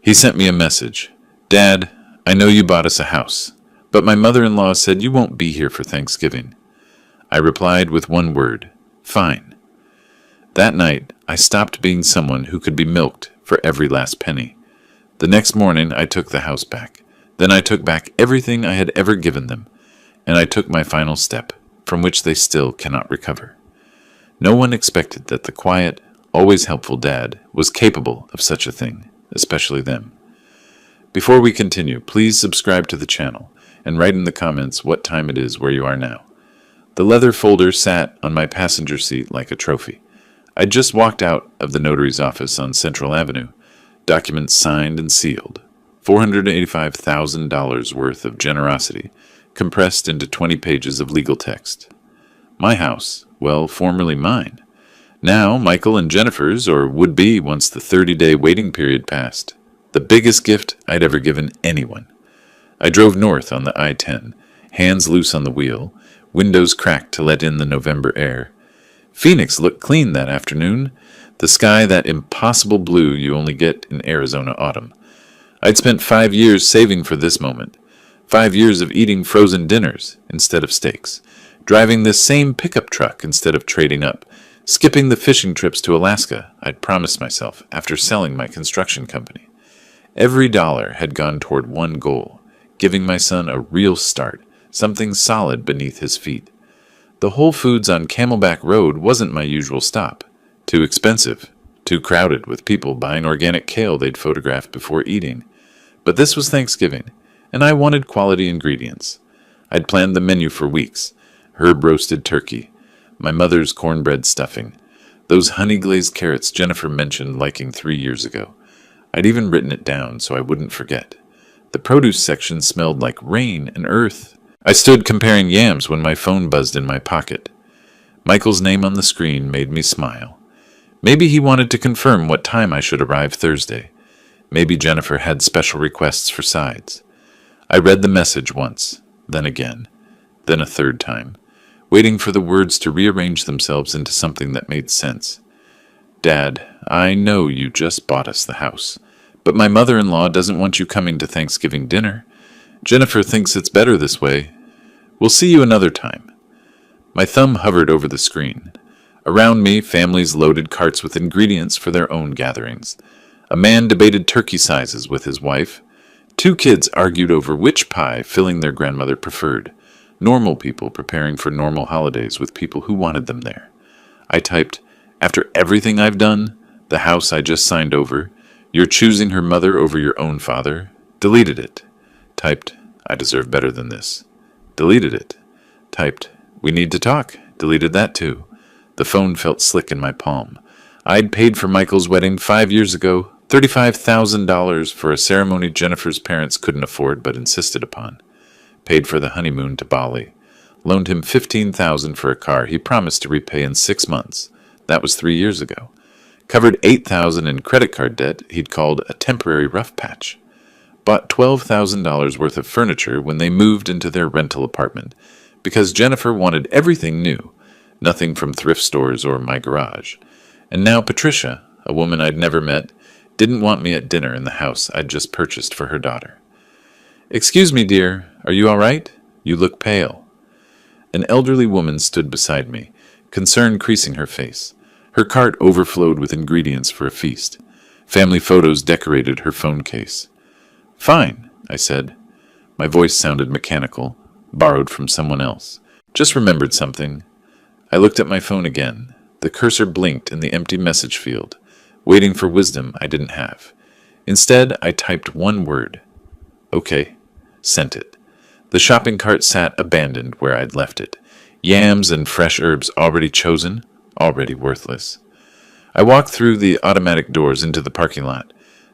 He sent me a message. Dad, I know you bought us a house, but my mother-in-law said you won't be here for Thanksgiving. I replied with one word, fine. That night, I stopped being someone who could be milked for every last penny. The next morning, I took the house back. Then I took back everything I had ever given them, and I took my final step, from which they still cannot recover. No one expected that the quiet, always helpful dad was capable of such a thing, especially them. Before we continue, please subscribe to the channel and write in the comments what time it is where you are now. The leather folder sat on my passenger seat like a trophy. I'd just walked out of the notary's office on Central Avenue, documents signed and sealed, $485,000 worth of generosity, compressed into 20 pages of legal text. My house, well, formerly mine. Now Michael and Jennifer's, or would be once the 30-day waiting period passed. The biggest gift I'd ever given anyone. I drove north on the I-10, hands loose on the wheel, windows cracked to let in the November air. Phoenix looked clean that afternoon, the sky that impossible blue you only get in Arizona autumn. I'd spent 5 years saving for this moment, 5 years of eating frozen dinners instead of steaks, driving this same pickup truck instead of trading up, skipping the fishing trips to Alaska I'd promised myself after selling my construction company. Every dollar had gone toward one goal, giving my son a real start, something solid beneath his feet. The Whole Foods on Camelback Road wasn't my usual stop. Too expensive, too crowded with people buying organic kale they'd photographed before eating. But this was Thanksgiving, and I wanted quality ingredients. I'd planned the menu for weeks. Herb-roasted turkey, my mother's cornbread stuffing, those honey-glazed carrots Jennifer mentioned liking 3 years ago. I'd even written it down so I wouldn't forget. The produce section smelled like rain and earth. I stood comparing yams when my phone buzzed in my pocket. Michael's name on the screen made me smile. Maybe he wanted to confirm what time I should arrive Thursday. Maybe Jennifer had special requests for sides. I read the message once, then again, then a third time, waiting for the words to rearrange themselves into something that made sense. Dad, I know you just bought us the house, but my mother-in-law doesn't want you coming to Thanksgiving dinner. Jennifer thinks it's better this way. We'll see you another time. My thumb hovered over the screen. Around me, families loaded carts with ingredients for their own gatherings. A man debated turkey sizes with his wife. 2 kids argued over which pie filling their grandmother preferred. Normal people preparing for normal holidays with people who wanted them there. I typed, after everything I've done, the house I just signed over, you're choosing her mother over your own father. Deleted it. Typed, I deserve better than this. Deleted it. Typed, we need to talk. Deleted that too. The phone felt slick in my palm. I'd paid for Michael's wedding 5 years ago, $35,000 for a ceremony Jennifer's parents couldn't afford but insisted upon. Paid for the honeymoon to Bali. Loaned him $15,000 for a car he promised to repay in 6 months. That was 3 years ago. Covered $8,000 in credit card debt he'd called a temporary rough patch. Bought $12,000 worth of furniture when they moved into their rental apartment because Jennifer wanted everything new, nothing from thrift stores or my garage. And now Patricia, a woman I'd never met, didn't want me at dinner in the house I'd just purchased for her daughter. Excuse me, dear, are you all right? You look pale. An elderly woman stood beside me, concern creasing her face. Her cart overflowed with ingredients for a feast. Family photos decorated her phone case. Fine, I said. My voice sounded mechanical, borrowed from someone else. Just remembered something. I looked at my phone again. The cursor blinked in the empty message field, waiting for wisdom I didn't have. Instead, I typed one word. Okay. Sent it. The shopping cart sat abandoned where I'd left it. Yams and fresh herbs already chosen, already worthless. I walked through the automatic doors into the parking lot.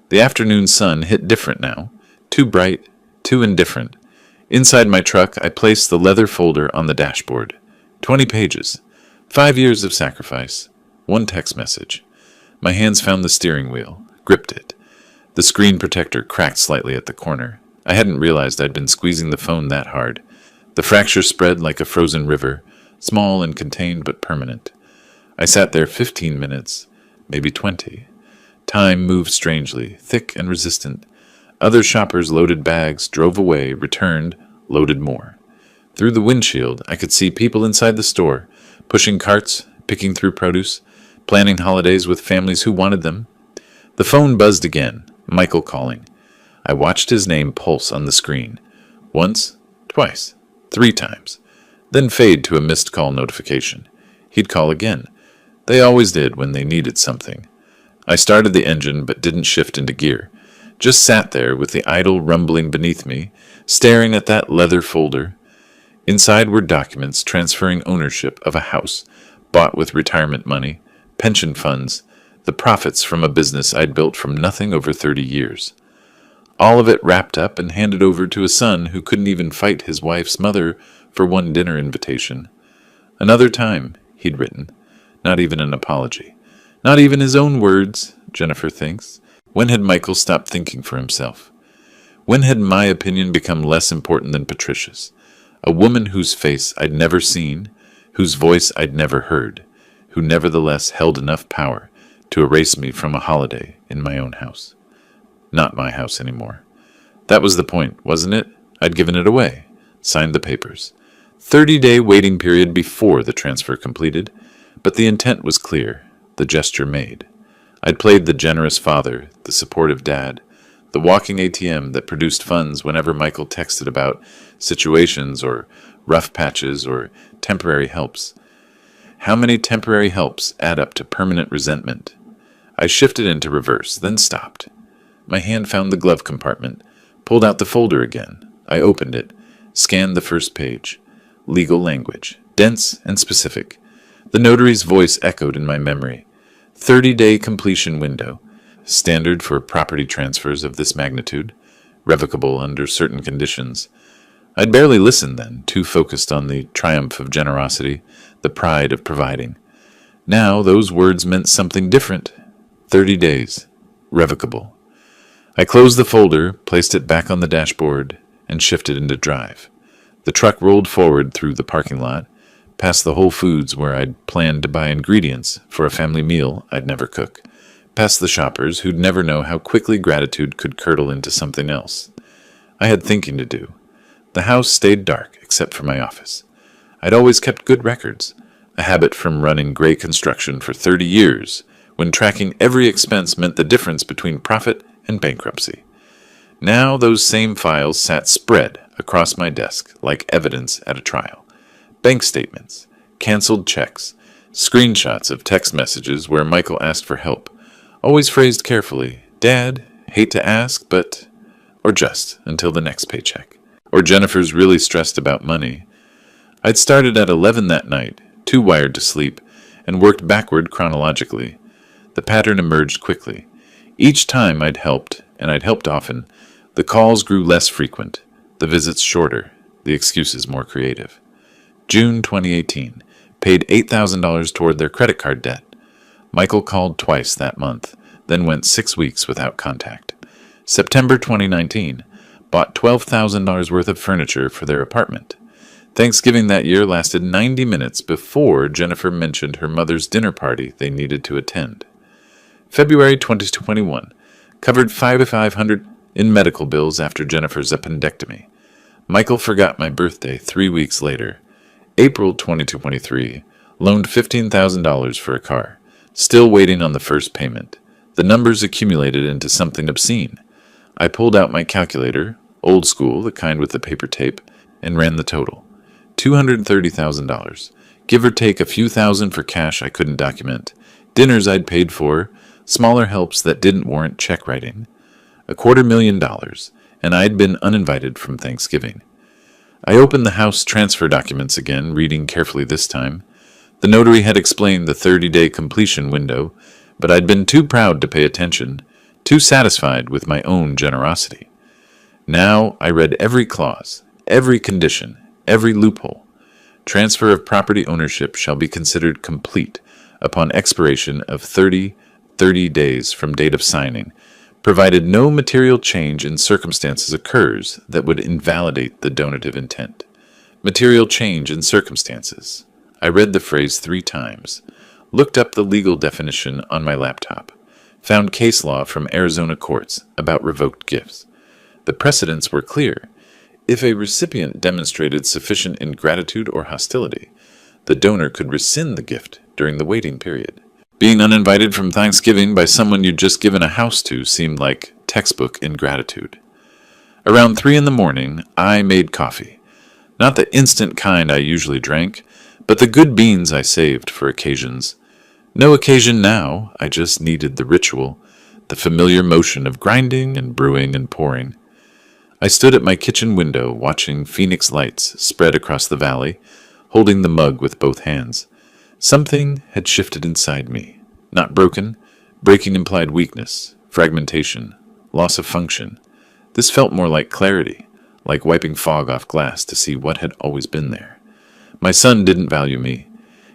The afternoon sun hit different now. Too bright, too indifferent. Inside my truck, I placed the leather folder on the dashboard. 20 pages. 5 years of sacrifice. 1 text message. My hands found the steering wheel, gripped it. The screen protector cracked slightly at the corner. I hadn't realized I'd been squeezing the phone that hard. The fracture spread like a frozen river, small and contained but permanent. I sat there 15 minutes, maybe 20. Time moved strangely, thick and resistant. Other shoppers loaded bags, drove away, returned, loaded more. Through the windshield, I could see people inside the store, pushing carts, picking through produce, planning holidays with families who wanted them. The phone buzzed again, Michael calling. I watched his name pulse on the screen. Once, twice, 3 times. Then fade to a missed call notification. He'd call again. They always did when they needed something. I started the engine but didn't shift into gear. Just sat there with the idle rumbling beneath me, staring at that leather folder. Inside were documents transferring ownership of a house, bought with retirement money, pension funds, the profits from a business I'd built from nothing over 30 years. All of it wrapped up and handed over to a son who couldn't even fight his wife's mother for one dinner invitation. Another time, he'd written. Not even an apology. Not even his own words, Jennifer thinks. When had Michael stopped thinking for himself? When had my opinion become less important than Patricia's? A woman whose face I'd never seen, whose voice I'd never heard, who nevertheless held enough power to erase me from a holiday in my own house. Not my house anymore. That was the point, wasn't it? I'd given it away, signed the papers. 30-day waiting period before the transfer completed, but the intent was clear, the gesture made. I'd played the generous father, the supportive dad, the walking ATM that produced funds whenever Michael texted about situations or rough patches or temporary helps. How many temporary helps add up to permanent resentment? I shifted into reverse, then stopped. My hand found the glove compartment, pulled out the folder again. I opened it, scanned the first page. Legal language, dense and specific. The notary's voice echoed in my memory. 30-day completion window, standard for property transfers of this magnitude, revocable under certain conditions. I'd barely listened then, too focused on the triumph of generosity, the pride of providing. Now those words meant something different. 30 days, revocable. I closed the folder, placed it back on the dashboard, and shifted into drive. The truck rolled forward through the parking lot, past the Whole Foods where I'd planned to buy ingredients for a family meal I'd never cook, past the shoppers who'd never know how quickly gratitude could curdle into something else. I had thinking to do. The house stayed dark, except for my office. I'd always kept good records, a habit from running gray construction for 30 years, when tracking every expense meant the difference between profit and bankruptcy. Now those same files sat spread across my desk like evidence at a trial. Bank statements, canceled checks, screenshots of text messages where Michael asked for help, always phrased carefully, "Dad, hate to ask, but..." or just until the next paycheck. Or Jennifer's really stressed about money. I'd started at 11 that night, too wired to sleep, and worked backward chronologically. The pattern emerged quickly. Each time I'd helped, and I'd helped often, the calls grew less frequent, the visits shorter, the excuses more creative. June 2018, paid $8,000 toward their credit card debt. Michael called twice that month, then went 6 weeks without contact. September 2019, bought $12,000 worth of furniture for their apartment. Thanksgiving that year lasted 90 minutes before Jennifer mentioned her mother's dinner party they needed to attend. February 2021, covered $5,500 in medical bills after Jennifer's appendectomy. Michael forgot my birthday 3 weeks later. April 2023, loaned $15,000 for a car. Still waiting on the first payment. The numbers accumulated into something obscene. I pulled out my calculator, old school, the kind with the paper tape, and ran the total. $230,000. Give or take a few thousand for cash I couldn't document. Dinners I'd paid for, smaller helps that didn't warrant check writing. $250,000, and I'd been uninvited from Thanksgiving. I opened the house transfer documents again, reading carefully this time. The notary had explained the 30-day completion window, but I'd been too proud to pay attention, too satisfied with my own generosity. Now I read every clause, every condition, every loophole. Transfer of property ownership shall be considered complete upon expiration of 30 days from date of signing, provided no material change in circumstances occurs that would invalidate the donative intent. Material change in circumstances. I read the phrase 3 times, looked up the legal definition on my laptop. found case law from Arizona courts about revoked gifts. The precedents were clear. If a recipient demonstrated sufficient ingratitude or hostility, the donor could rescind the gift during the waiting period. Being uninvited from Thanksgiving by someone you'd just given a house to seemed like textbook ingratitude. Around 3 in the morning, I made coffee. Not the instant kind I usually drank, but the good beans I saved for occasions. No occasion now, I just needed the ritual, the familiar motion of grinding and brewing and pouring. I stood at my kitchen window watching Phoenix lights spread across the valley, holding the mug with both hands. Something had shifted inside me. Not broken. Breaking implied weakness, fragmentation, loss of function. This felt more like clarity, like wiping fog off glass to see what had always been there. My son didn't value me.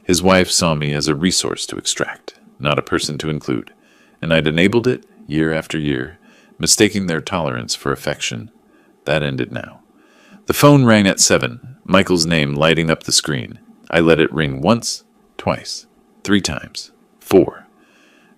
His wife saw me as a resource to extract, not a person to include, and I'd enabled it year after year, mistaking their tolerance for affection. That ended now. The phone rang at 7, Michael's name lighting up the screen. I let it ring once, twice, 3 times, 4.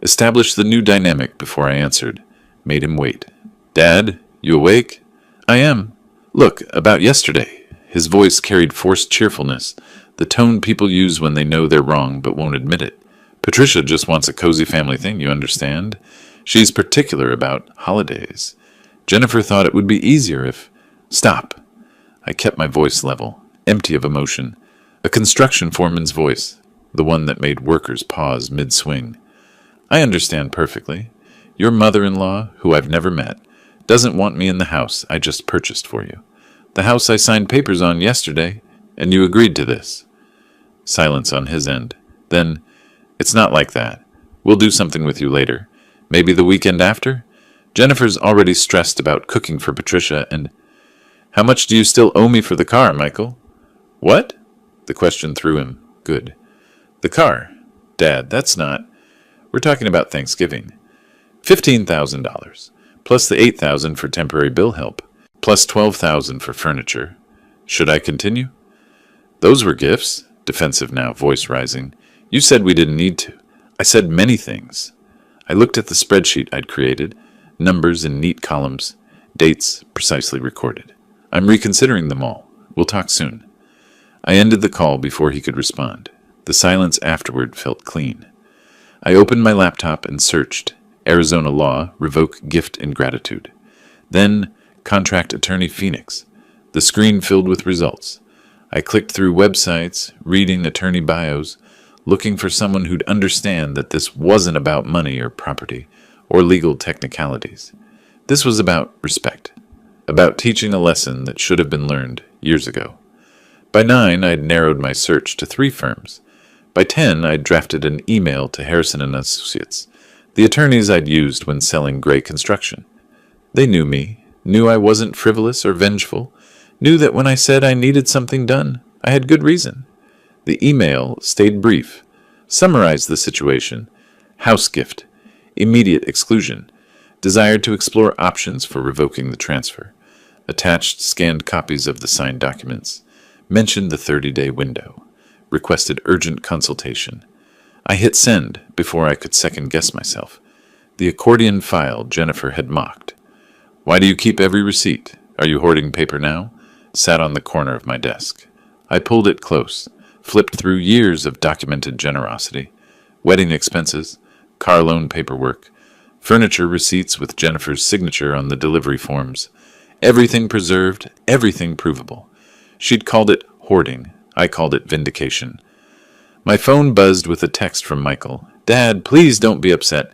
Established the new dynamic before I answered. Made him wait. "Dad, you awake?" "I am." "Look, about yesterday." His voice carried forced cheerfulness, the tone people use when they know they're wrong but won't admit it. "Patricia just wants a cozy family thing, you understand? She's particular about holidays. Jennifer thought it would be easier if—" "Stop." I kept my voice level, empty of emotion. A construction foreman's voice, the one that made workers pause mid-swing. "I understand perfectly. Your mother-in-law, who I've never met, doesn't want me in the house I just purchased for you. The house I signed papers on yesterday, and you agreed to this." Silence on his end. Then, "It's not like that. We'll do something with you later. Maybe the weekend after? Jennifer's already stressed about cooking for Patricia and—" "How much do you still owe me for the car, Michael?" "What?" The question threw him. Good. "The car. Dad, that's not—" "We're talking about Thanksgiving. $15,000, plus the $8,000 for temporary bill help, plus $12,000 for furniture. Should I continue?" "Those were gifts." Defensive now, voice rising. "You said we didn't need to." "I said many things." I looked at the spreadsheet I'd created, numbers in neat columns, dates precisely recorded. "I'm reconsidering them all. We'll talk soon." I ended the call before he could respond. The silence afterward felt clean. I opened my laptop and searched. Arizona law, revoke gift ingratitude. Then, contract attorney Phoenix. The screen filled with results. I clicked through websites, reading attorney bios, looking for someone who'd understand that this wasn't about money or property or legal technicalities. This was about respect, about teaching a lesson that should have been learned years ago. By 9, I'd narrowed my search to 3 firms. By 10, I'd drafted an email to Harrison & Associates, the attorneys I'd used when selling Gray Construction. They knew me, knew I wasn't frivolous or vengeful, knew that when I said I needed something done, I had good reason. The email stayed brief, summarized the situation: house gift, immediate exclusion, desired to explore options for revoking the transfer, attached scanned copies of the signed documents, mentioned the 30-day window, requested urgent consultation. I hit send before I could second-guess myself. The accordion file Jennifer had mocked. "Why do you keep every receipt? Are you hoarding paper now?" Sat on the corner of my desk. I pulled it close, flipped through years of documented generosity, wedding expenses, car loan paperwork, furniture receipts with Jennifer's signature on the delivery forms. Everything preserved, everything provable. She'd called it hoarding. I called it vindication. My phone buzzed with a text from Michael. "Dad, please don't be upset.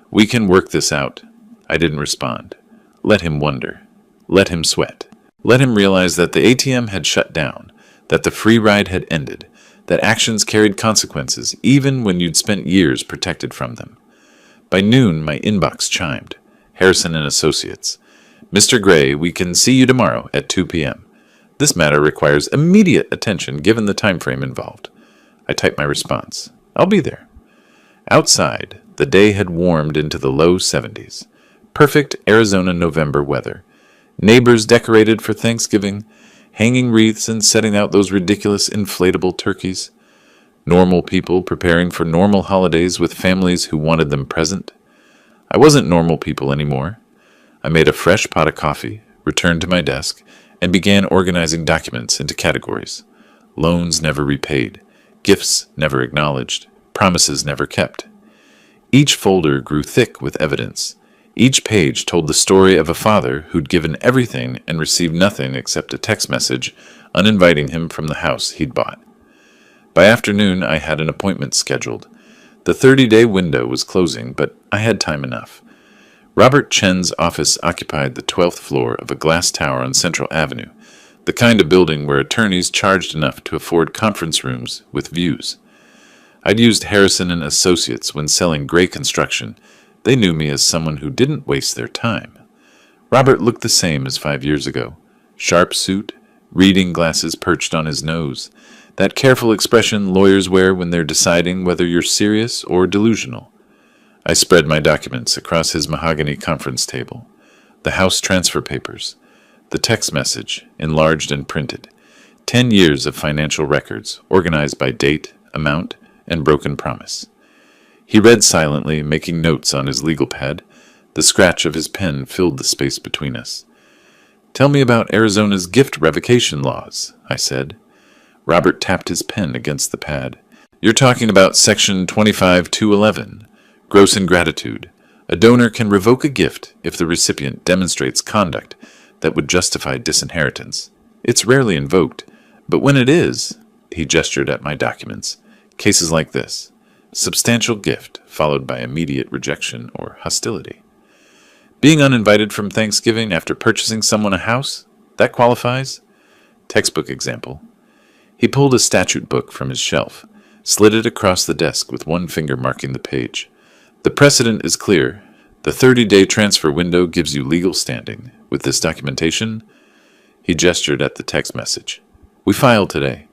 We can work this out." I didn't respond. Let him wonder. Let him sweat. Let him realize that the ATM had shut down, that the free ride had ended, that actions carried consequences even when you'd spent years protected from them. By noon, my inbox chimed. Harrison & Associates. "Mr. Gray, we can see you tomorrow at 2 p.m. This matter requires immediate attention given the time frame involved." I typed my response. "I'll be there." Outside, the day had warmed into the low 70s. Perfect Arizona November weather. Neighbors decorated for Thanksgiving, hanging wreaths and setting out those ridiculous inflatable turkeys. Normal people preparing for normal holidays with families who wanted them present. I wasn't normal people anymore. I made a fresh pot of coffee, returned to my desk, and began organizing documents into categories. Loans never repaid, gifts never acknowledged, promises never kept. Each folder grew thick with evidence. Each page told the story of a father who'd given everything and received nothing except a text message uninviting him from the house he'd bought. By afternoon, I had an appointment scheduled. The 30-day window was closing, but I had time enough. Robert Chen's office occupied the 12th floor of a glass tower on Central Avenue, the kind of building where attorneys charged enough to afford conference rooms with views. I'd used Harrison and Associates when selling Gray Construction. They knew me as someone who didn't waste their time. Robert looked the same as 5 years ago. Sharp suit, reading glasses perched on his nose. That careful expression lawyers wear when they're deciding whether you're serious or delusional. I spread my documents across his mahogany conference table. The house transfer papers. The text message, enlarged and printed. 10 years of financial records, organized by date, amount, and broken promise. He read silently, making notes on his legal pad. The scratch of his pen filled the space between us. "Tell me about Arizona's gift revocation laws," I said. Robert tapped his pen against the pad. "You're talking about Section 25-211, gross ingratitude. A donor can revoke a gift if the recipient demonstrates conduct that would justify disinheritance. It's rarely invoked, but when it is," he gestured at my documents, "cases like this. Substantial gift, followed by immediate rejection or hostility. Being uninvited from Thanksgiving after purchasing someone a house, that qualifies? Textbook example." He pulled a statute book from his shelf, slid it across the desk with one finger marking the page. "The precedent is clear. The 30-day transfer window gives you legal standing. With this documentation," he gestured at the text message, "we file today."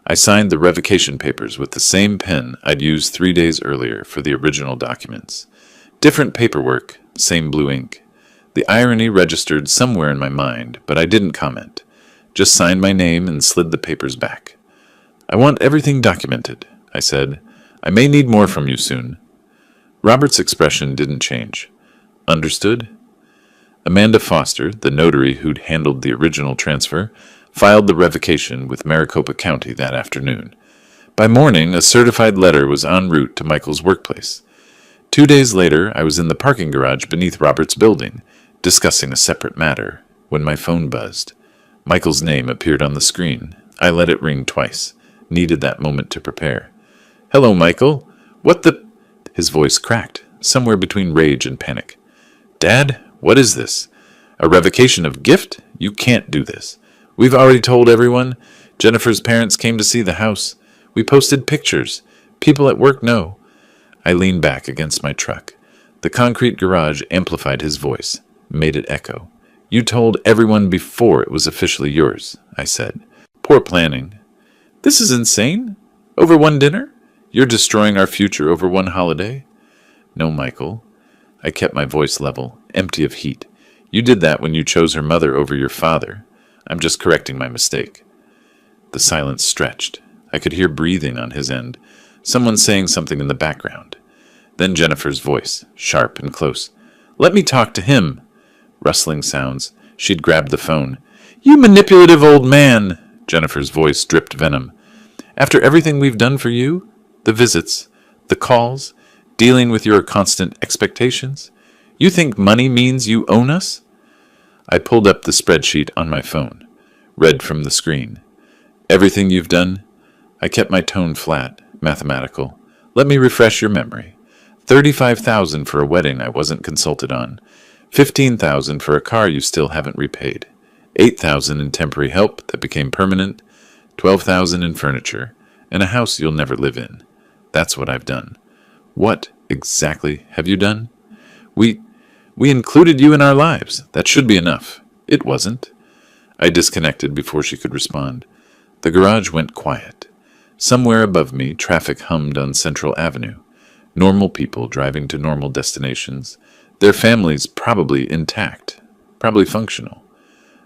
I signed the revocation papers with the same pen I'd used 3 days earlier for the original documents. Different paperwork, same blue ink. The irony registered somewhere in my mind, but I didn't comment. Just signed my name and slid the papers back. "I want everything documented," I said. "I may need more from you soon." Robert's expression didn't change. "Understood?" Amanda Foster, the notary who'd handled the original transfer, filed the revocation with Maricopa County that afternoon. By morning, a certified letter was en route to Michael's workplace. 2 days later, I was in the parking garage beneath Robert's building, discussing a separate matter, when my phone buzzed. Michael's name appeared on the screen. I let it ring twice. Needed that moment to prepare. "Hello, Michael. What the—" His voice cracked, somewhere between rage and panic. "Dad, what is this? A revocation of gift? You can't do this. We've already told everyone. Jennifer's parents came to see the house. We posted pictures. People at work know." I leaned back against my truck. The concrete garage amplified his voice, made it echo. "You told everyone before it was officially yours," I said. "Poor planning." "This is insane. Over one dinner? You're destroying our future over one holiday." "No, Michael." I kept my voice level, empty of heat. "You did that when you chose her mother over your father. I'm just correcting my mistake." The silence stretched. I could hear breathing on his end, someone saying something in the background. Then Jennifer's voice, sharp and close. "Let me talk to him." Rustling sounds. She'd grabbed the phone. "You manipulative old man!" Jennifer's voice dripped venom. "After everything we've done for you, the visits, the calls, dealing with your constant expectations, you think money means you own us?" I pulled up the spreadsheet on my phone, read from the screen. "Everything you've done?" I kept my tone flat, mathematical. "Let me refresh your memory. $35,000 for a wedding I wasn't consulted on. $15,000 for a car you still haven't repaid. $8,000 in temporary help that became permanent. $12,000 in furniture, and a house you'll never live in. That's what I've done." "What exactly have you done?" We included you in our lives. That should be enough." "It wasn't." I disconnected before she could respond. The garage went quiet. Somewhere above me, traffic hummed on Central Avenue. Normal people driving to normal destinations. Their families probably intact, probably functional.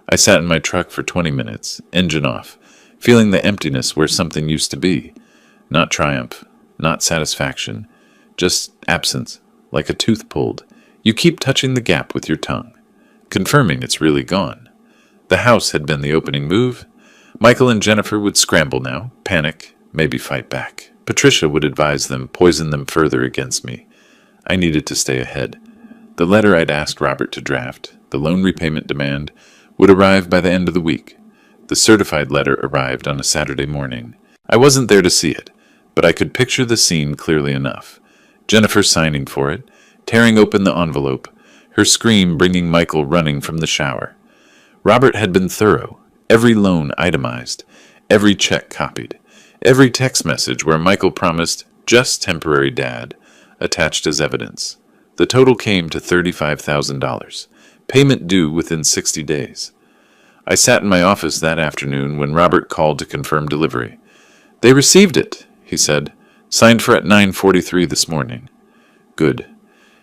I sat in my truck for 20 minutes, engine off, feeling the emptiness where something used to be. Not triumph, not satisfaction, just absence, like a tooth pulled. You keep touching the gap with your tongue, confirming it's really gone. The house had been the opening move. Michael and Jennifer would scramble now, panic, maybe fight back. Patricia would advise them, poison them further against me. I needed to stay ahead. The letter I'd asked Robert to draft, the loan repayment demand, would arrive by the end of the week. The certified letter arrived on a Saturday morning. I wasn't there to see it, but I could picture the scene clearly enough. Jennifer signing for it, tearing open the envelope, her scream bringing Michael running from the shower. Robert had been thorough, every loan itemized, every check copied, every text message where Michael promised just temporary dad attached as evidence. The total came to $35,000, payment due within 60 days. I sat in my office that afternoon when Robert called to confirm delivery. They received it, he said. Signed for at 9:43 this morning. Good.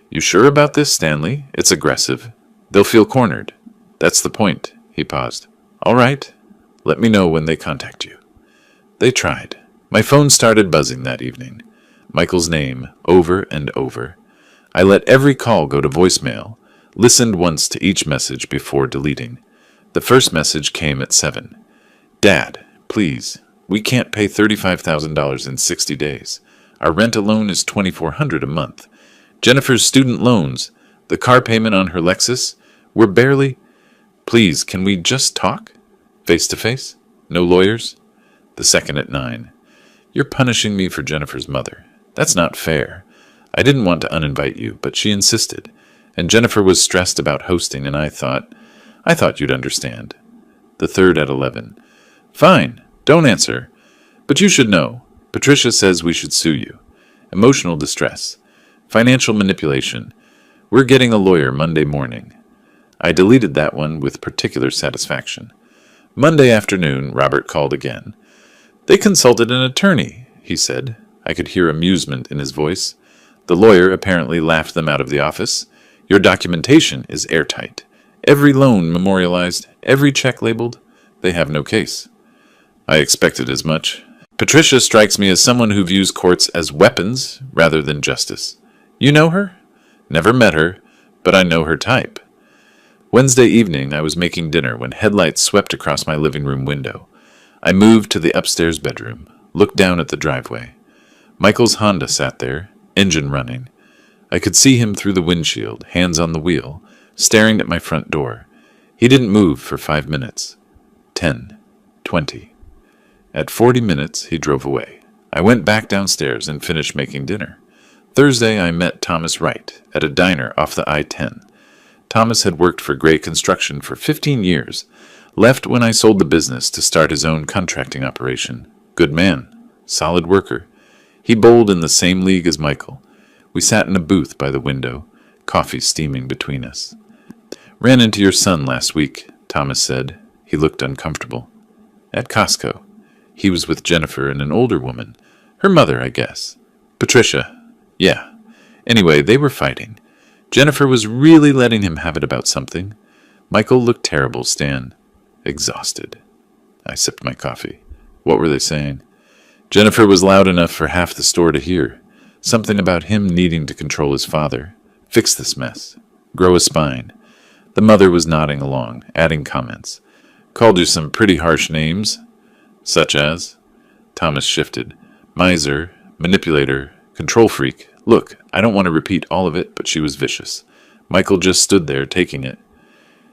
You sure about this, Stanley? It's aggressive. They'll feel cornered. That's the point. He paused. All right. Let me know when they contact you. They tried. My phone started buzzing that evening. Michael's name, over and over. I let every call go to voicemail, listened once to each message before deleting. The first message came at 7. Dad, please, we can't pay $35,000 in 60 days. Our rent alone is $2,400 a month. Jennifer's student loans, the car payment on her Lexus, we're barely... Please, can we just talk? Face to face? No lawyers? The second at 9. You're punishing me for Jennifer's mother. That's not fair. I didn't want to uninvite you, but she insisted. And Jennifer was stressed about hosting, and I thought you'd understand. The third at 11. Fine, don't answer. But you should know. Patricia says we should sue you. Emotional distress. Financial manipulation. We're getting a lawyer Monday morning. I deleted that one with particular satisfaction. Monday afternoon, Robert called again. They consulted an attorney, he said. I could hear amusement in his voice. The lawyer apparently laughed them out of the office. Your documentation is airtight. Every loan memorialized, every check labeled. They have no case. I expected as much. Patricia strikes me as someone who views courts as weapons rather than justice. You know her? Never met her, but I know her type. Wednesday evening, I was making dinner when headlights swept across my living room window. I moved to the upstairs bedroom, looked down at the driveway. Michael's Honda sat there, engine running. I could see him through the windshield, hands on the wheel, staring at my front door. He didn't move for 5 minutes. 10. 20. At 40 minutes, he drove away. I went back downstairs and finished making dinner. Thursday, I met Thomas Wright at a diner off the I-10. Thomas had worked for Gray Construction for 15 years, left when I sold the business to start his own contracting operation. Good man, solid worker. He bowled in the same league as Michael. We sat in a booth by the window, coffee steaming between us. Ran into your son last week, Thomas said. He looked uncomfortable. At Costco. He was with Jennifer and an older woman. Her mother, I guess. Patricia. Yeah. Anyway, they were fighting. Jennifer was really letting him have it about something. Michael looked terrible, Stan. Exhausted. I sipped my coffee. What were they saying? Jennifer was loud enough for half the store to hear. Something about him needing to control his father. Fix this mess. Grow a spine. The mother was nodding along, adding comments. Called you some pretty harsh names. Such as? Thomas shifted. Miser, manipulator, control freak. Look, I don't want to repeat all of it, but she was vicious. Michael just stood there, taking it.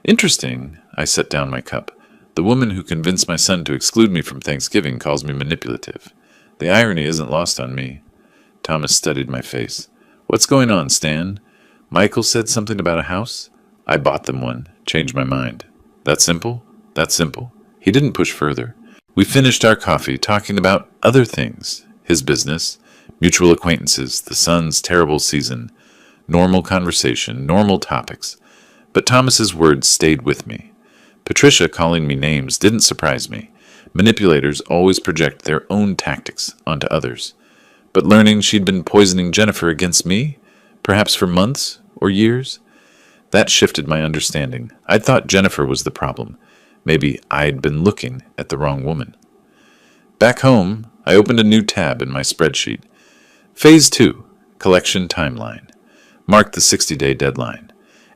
Interesting. I set down my cup. The woman who convinced my son to exclude me from Thanksgiving calls me manipulative. The irony isn't lost on me. Thomas studied my face. What's going on, Stan? Michael said something about a house? I bought them one. Changed my mind. That simple? That simple. He didn't push further. We finished our coffee talking about other things. His business, mutual acquaintances, the son's terrible season, normal conversation, normal topics. But Thomas's words stayed with me. Patricia calling me names didn't surprise me. Manipulators always project their own tactics onto others. But learning she'd been poisoning Jennifer against me, perhaps for months or years, that shifted my understanding. I'd thought Jennifer was the problem. Maybe I'd been looking at the wrong woman. Back home, I opened a new tab in my spreadsheet. Phase 2, Collection Timeline. marked the 60-day deadline,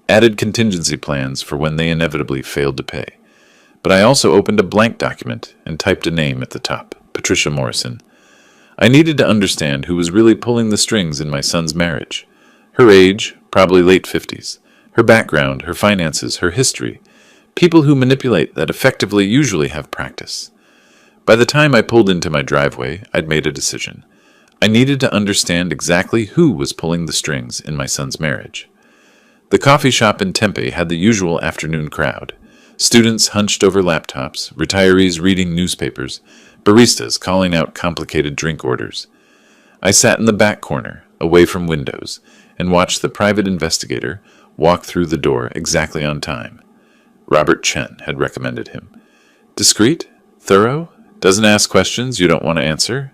added contingency plans for when they inevitably failed to pay. But I also opened a blank document and typed a name at the top, Patricia Morrison. I needed to understand who was really pulling the strings in my son's marriage. Her age, probably late 50s. Her background, her finances, her history. People who manipulate that effectively usually have practice. By the time I pulled into my driveway, I'd made a decision. I needed to understand exactly who was pulling the strings in my son's marriage. The coffee shop in Tempe had the usual afternoon crowd. Students hunched over laptops, retirees reading newspapers, baristas calling out complicated drink orders. I sat in the back corner, away from windows, and watched the private investigator walk through the door exactly on time. Robert Chen had recommended him. Discreet? Thorough? Doesn't ask questions you don't want to answer?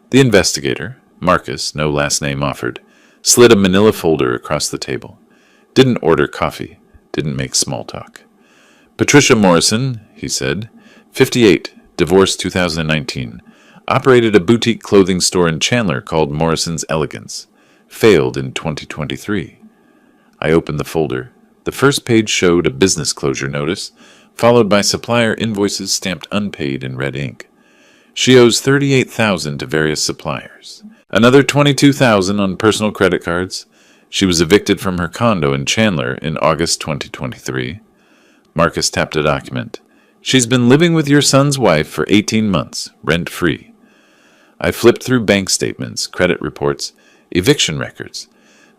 The investigator, Marcus, no last name offered, slid a manila folder across the table. Didn't order coffee. Didn't make small talk. Patricia Morrison, he said, 58, divorced 2019. Operated a boutique clothing store in Chandler called Morrison's Elegance. Failed in 2023. I opened the folder. The first page showed a business closure notice, followed by supplier invoices stamped unpaid in red ink. She owes $38,000 to various suppliers. Another $22,000 on personal credit cards. She was evicted from her condo in Chandler in August 2023. Marcus tapped a document. She's been living with your son's wife for 18 months, rent-free. I flipped through bank statements, credit reports, eviction records.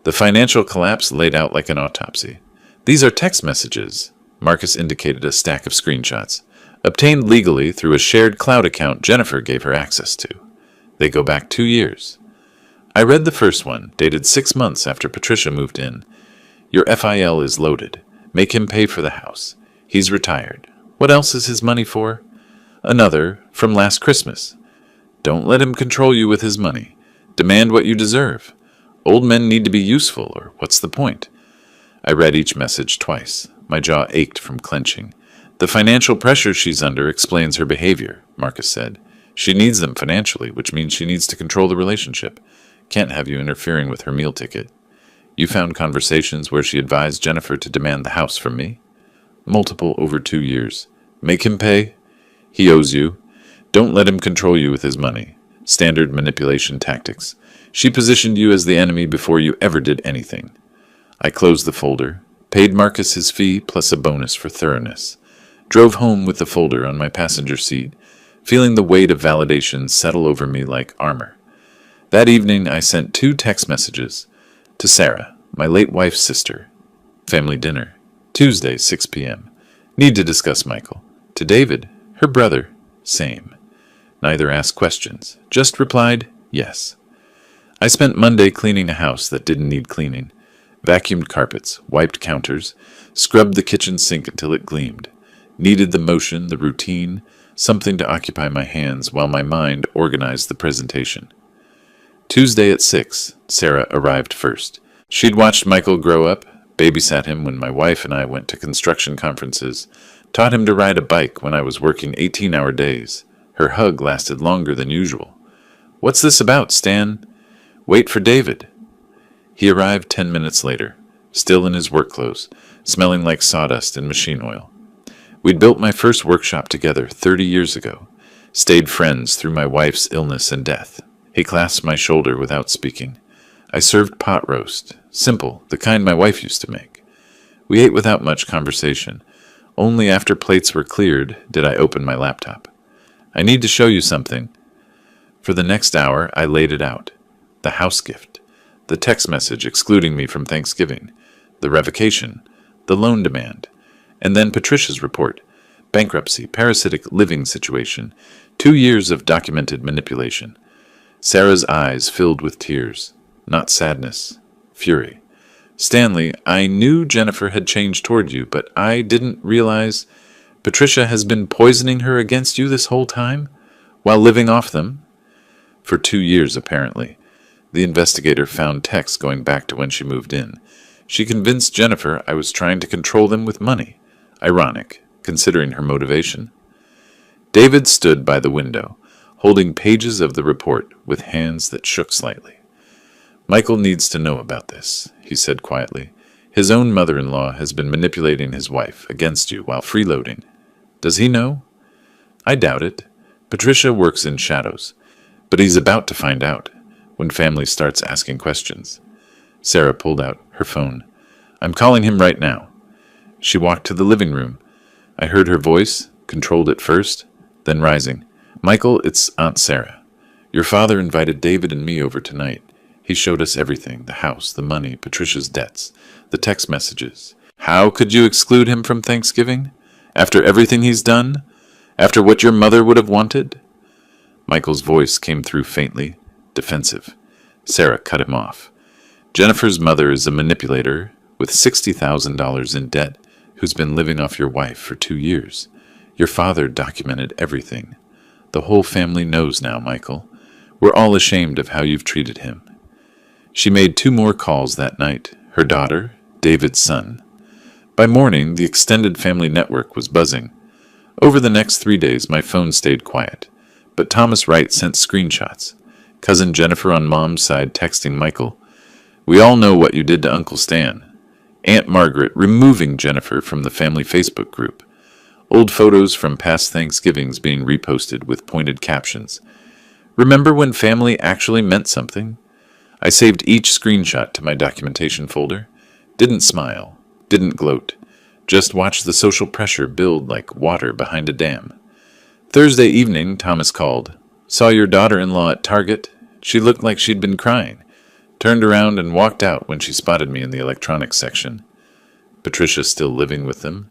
The financial collapse laid out like an autopsy. These are text messages. Marcus indicated a stack of screenshots, obtained legally through a shared cloud account Jennifer gave her access to. They go back 2 years. I read the first one, dated 6 months after Patricia moved in. Your FIL is loaded. Make him pay for the house. He's retired. What else is his money for? Another, from last Christmas. Don't let him control you with his money. Demand what you deserve. Old men need to be useful, or what's the point? I read each message twice. My jaw ached from clenching. The financial pressure she's under explains her behavior, Marcus said. She needs them financially, which means she needs to control the relationship. Can't have you interfering with her meal ticket. You found conversations where she advised Jennifer to demand the house from me? Multiple over 2 years. Make him pay? He owes you. Don't let him control you with his money. Standard manipulation tactics. She positioned you as the enemy before you ever did anything. I closed the folder, paid Marcus his fee plus a bonus for thoroughness, drove home with the folder on my passenger seat, feeling the weight of validation settle over me like armor. That evening I sent 2 text messages to Sarah, my late wife's sister. Family dinner. Tuesday, 6 p.m. Need to discuss Michael. To David, her brother. Same. Neither asked questions, just replied, yes. I spent Monday cleaning a house that didn't need cleaning. Vacuumed carpets, wiped counters, scrubbed the kitchen sink until it gleamed. Needed the motion, the routine, something to occupy my hands while my mind organized the presentation. Tuesday at 6, Sarah arrived first. She'd watched Michael grow up, babysat him when my wife and I went to construction conferences, taught him to ride a bike when I was working 18-hour days. Her hug lasted longer than usual. What's this about, Stan? Wait for David. He arrived 10 minutes later, still in his work clothes, smelling like sawdust and machine oil. We'd built my first workshop together 30 years ago, stayed friends through my wife's illness and death. He clasped my shoulder without speaking. I served pot roast, simple, the kind my wife used to make. We ate without much conversation. Only after plates were cleared did I open my laptop. I need to show you something. For the next hour, I laid it out. The house gift, the text message excluding me from Thanksgiving, the revocation, the loan demand, and then Patricia's report, bankruptcy, parasitic living situation, 2 years of documented manipulation. Sarah's eyes filled with tears, not sadness, fury. Stanley, I knew Jennifer had changed toward you, but I didn't realize Patricia has been poisoning her against you this whole time, while living off them. For 2 years, apparently. The investigator found texts going back to when she moved in. She convinced Jennifer I was trying to control them with money. Ironic, considering her motivation. David stood by the window, holding pages of the report with hands that shook slightly. Michael needs to know about this, he said quietly. His own mother-in-law has been manipulating his wife against you while freeloading. Does he know? I doubt it. Patricia works in shadows, but he's about to find out when family starts asking questions. Sarah pulled out her phone. I'm calling him right now. She walked to the living room. I heard her voice, controlled at first, then rising. Michael, it's Aunt Sarah. Your father invited David and me over tonight. He showed us everything, the house, the money, Patricia's debts, the text messages. How could you exclude him from Thanksgiving? After everything he's done? After what your mother would have wanted? Michael's voice came through faintly, defensive. Sarah cut him off. Jennifer's mother is a manipulator with $60,000 in debt who's been living off your wife for 2 years. Your father documented everything. The whole family knows now, Michael. We're all ashamed of how you've treated him. She made 2 more calls that night, her daughter, David's son. By morning, the extended family network was buzzing. Over the next 3 days, my phone stayed quiet, but Thomas Wright sent screenshots. Cousin Jennifer on Mom's side texting Michael, "We all know what you did to Uncle Stan." Aunt Margaret removing Jennifer from the family Facebook group. Old photos from past Thanksgivings being reposted with pointed captions. Remember when family actually meant something? I saved each screenshot to my documentation folder. Didn't smile, didn't gloat. Just watched the social pressure build like water behind a dam. Thursday evening, Thomas called. Saw your daughter-in-law at Target. She looked like she'd been crying. Turned around and walked out when she spotted me in the electronics section. Patricia still living with them?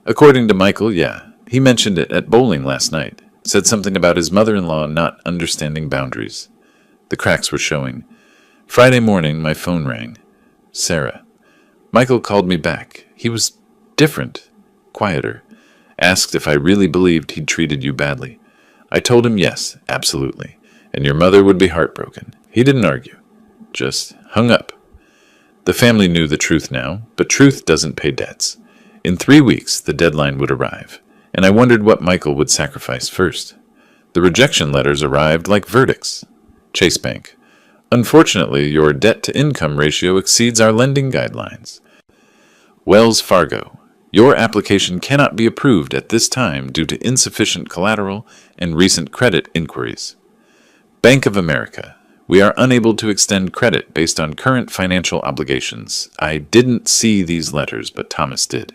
According to Michael, yeah. He mentioned it at bowling last night. Said something about his mother-in-law not understanding boundaries. The cracks were showing. Friday morning, my phone rang. Sarah. Michael called me back. He was different, quieter. Asked if I really believed he'd treated you badly. I told him yes, absolutely, and your mother would be heartbroken. He didn't argue. Just hung up. The family knew the truth now, but truth doesn't pay debts. In 3 weeks, the deadline would arrive, and I wondered what Michael would sacrifice first. The rejection letters arrived like verdicts. Chase Bank. Unfortunately, your debt-to-income ratio exceeds our lending guidelines. Wells Fargo. Your application cannot be approved at this time due to insufficient collateral and recent credit inquiries. Bank of America. We are unable to extend credit based on current financial obligations. I didn't see these letters, but Thomas did.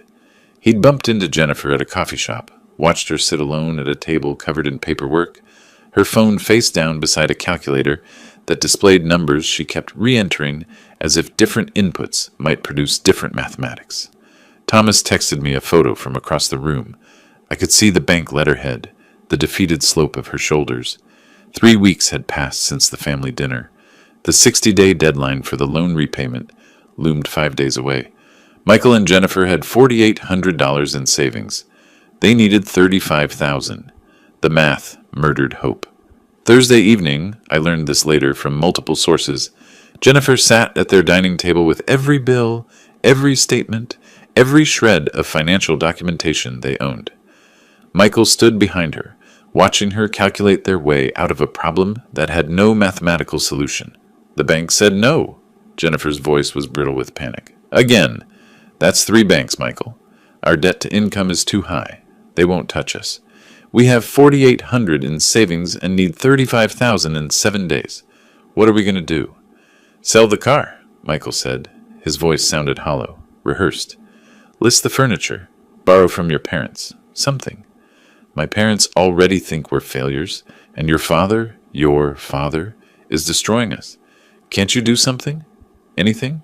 He'd bumped into Jennifer at a coffee shop, watched her sit alone at a table covered in paperwork, her phone face down beside a calculator that displayed numbers she kept re-entering as if different inputs might produce different mathematics. Thomas texted me a photo from across the room. I could see the bank letterhead, the defeated slope of her shoulders. 3 weeks had passed since the family dinner. The 60-day deadline for the loan repayment loomed 5 days away. Michael and Jennifer had $4,800 in savings. They needed $35,000. The math murdered hope. Thursday evening, I learned this later from multiple sources, Jennifer sat at their dining table with every bill, every statement, every shred of financial documentation they owned. Michael stood behind her, watching her calculate their way out of a problem that had no mathematical solution. The bank said no. Jennifer's voice was brittle with panic. Again, that's 3 banks, Michael. Our debt to income is too high. They won't touch us. We have $4,800 in savings and need $35,000 in 7 days. What are we going to do? Sell the car, Michael said. His voice sounded hollow, rehearsed. List the furniture. Borrow from your parents. Something. My parents already think we're failures, and your father, is destroying us. Can't you do something? Anything?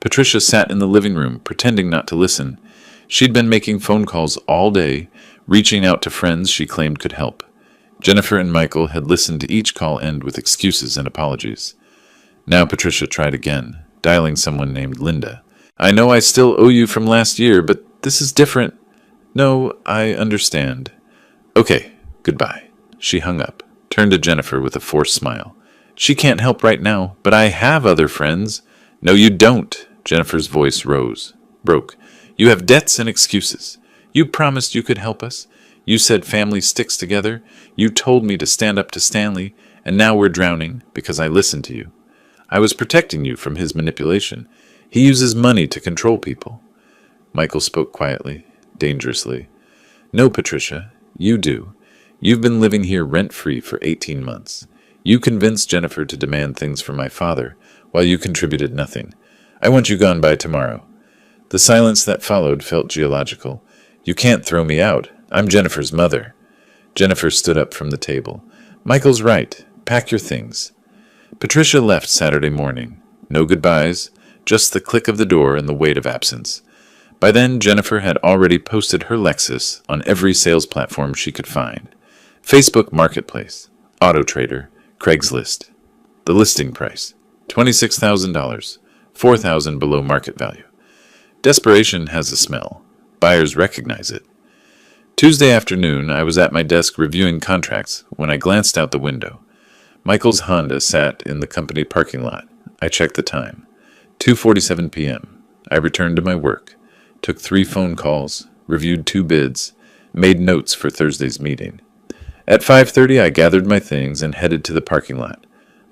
Patricia sat in the living room, pretending not to listen. She'd been making phone calls all day, reaching out to friends she claimed could help. Jennifer and Michael had listened to each call end with excuses and apologies. Now Patricia tried again, dialing someone named Linda. I know I still owe you from last year, but this is different. No, I understand. Okay, goodbye. She hung up, turned to Jennifer with a forced smile. She can't help right now, but I have other friends. No, you don't. Jennifer's voice broke. You have debts and excuses. You promised you could help us. You said family sticks together. You told me to stand up to Stanley, and now we're drowning because I listened to you. I was protecting you from his manipulation. He uses money to control people. Michael spoke quietly, dangerously. No, Patricia, you do. You've been living here rent-free for 18 months. You convinced Jennifer to demand things from my father, while you contributed nothing. I want you gone by tomorrow. The silence that followed felt geological. You can't throw me out. I'm Jennifer's mother. Jennifer stood up from the table. Michael's right. Pack your things. Patricia left Saturday morning. No goodbyes, just the click of the door and the weight of absence. By then, Jennifer had already posted her Lexus on every sales platform she could find. Facebook Marketplace, AutoTrader, Craigslist. The listing price, $26,000, $4,000 below market value. Desperation has a smell. Buyers recognize it. Tuesday afternoon, I was at my desk reviewing contracts when I glanced out the window. Michael's Honda sat in the company parking lot. I checked the time. 2:47 p.m. I returned to my work, took 3 phone calls, reviewed 2 bids, made notes for Thursday's meeting. At 5:30, I gathered my things and headed to the parking lot.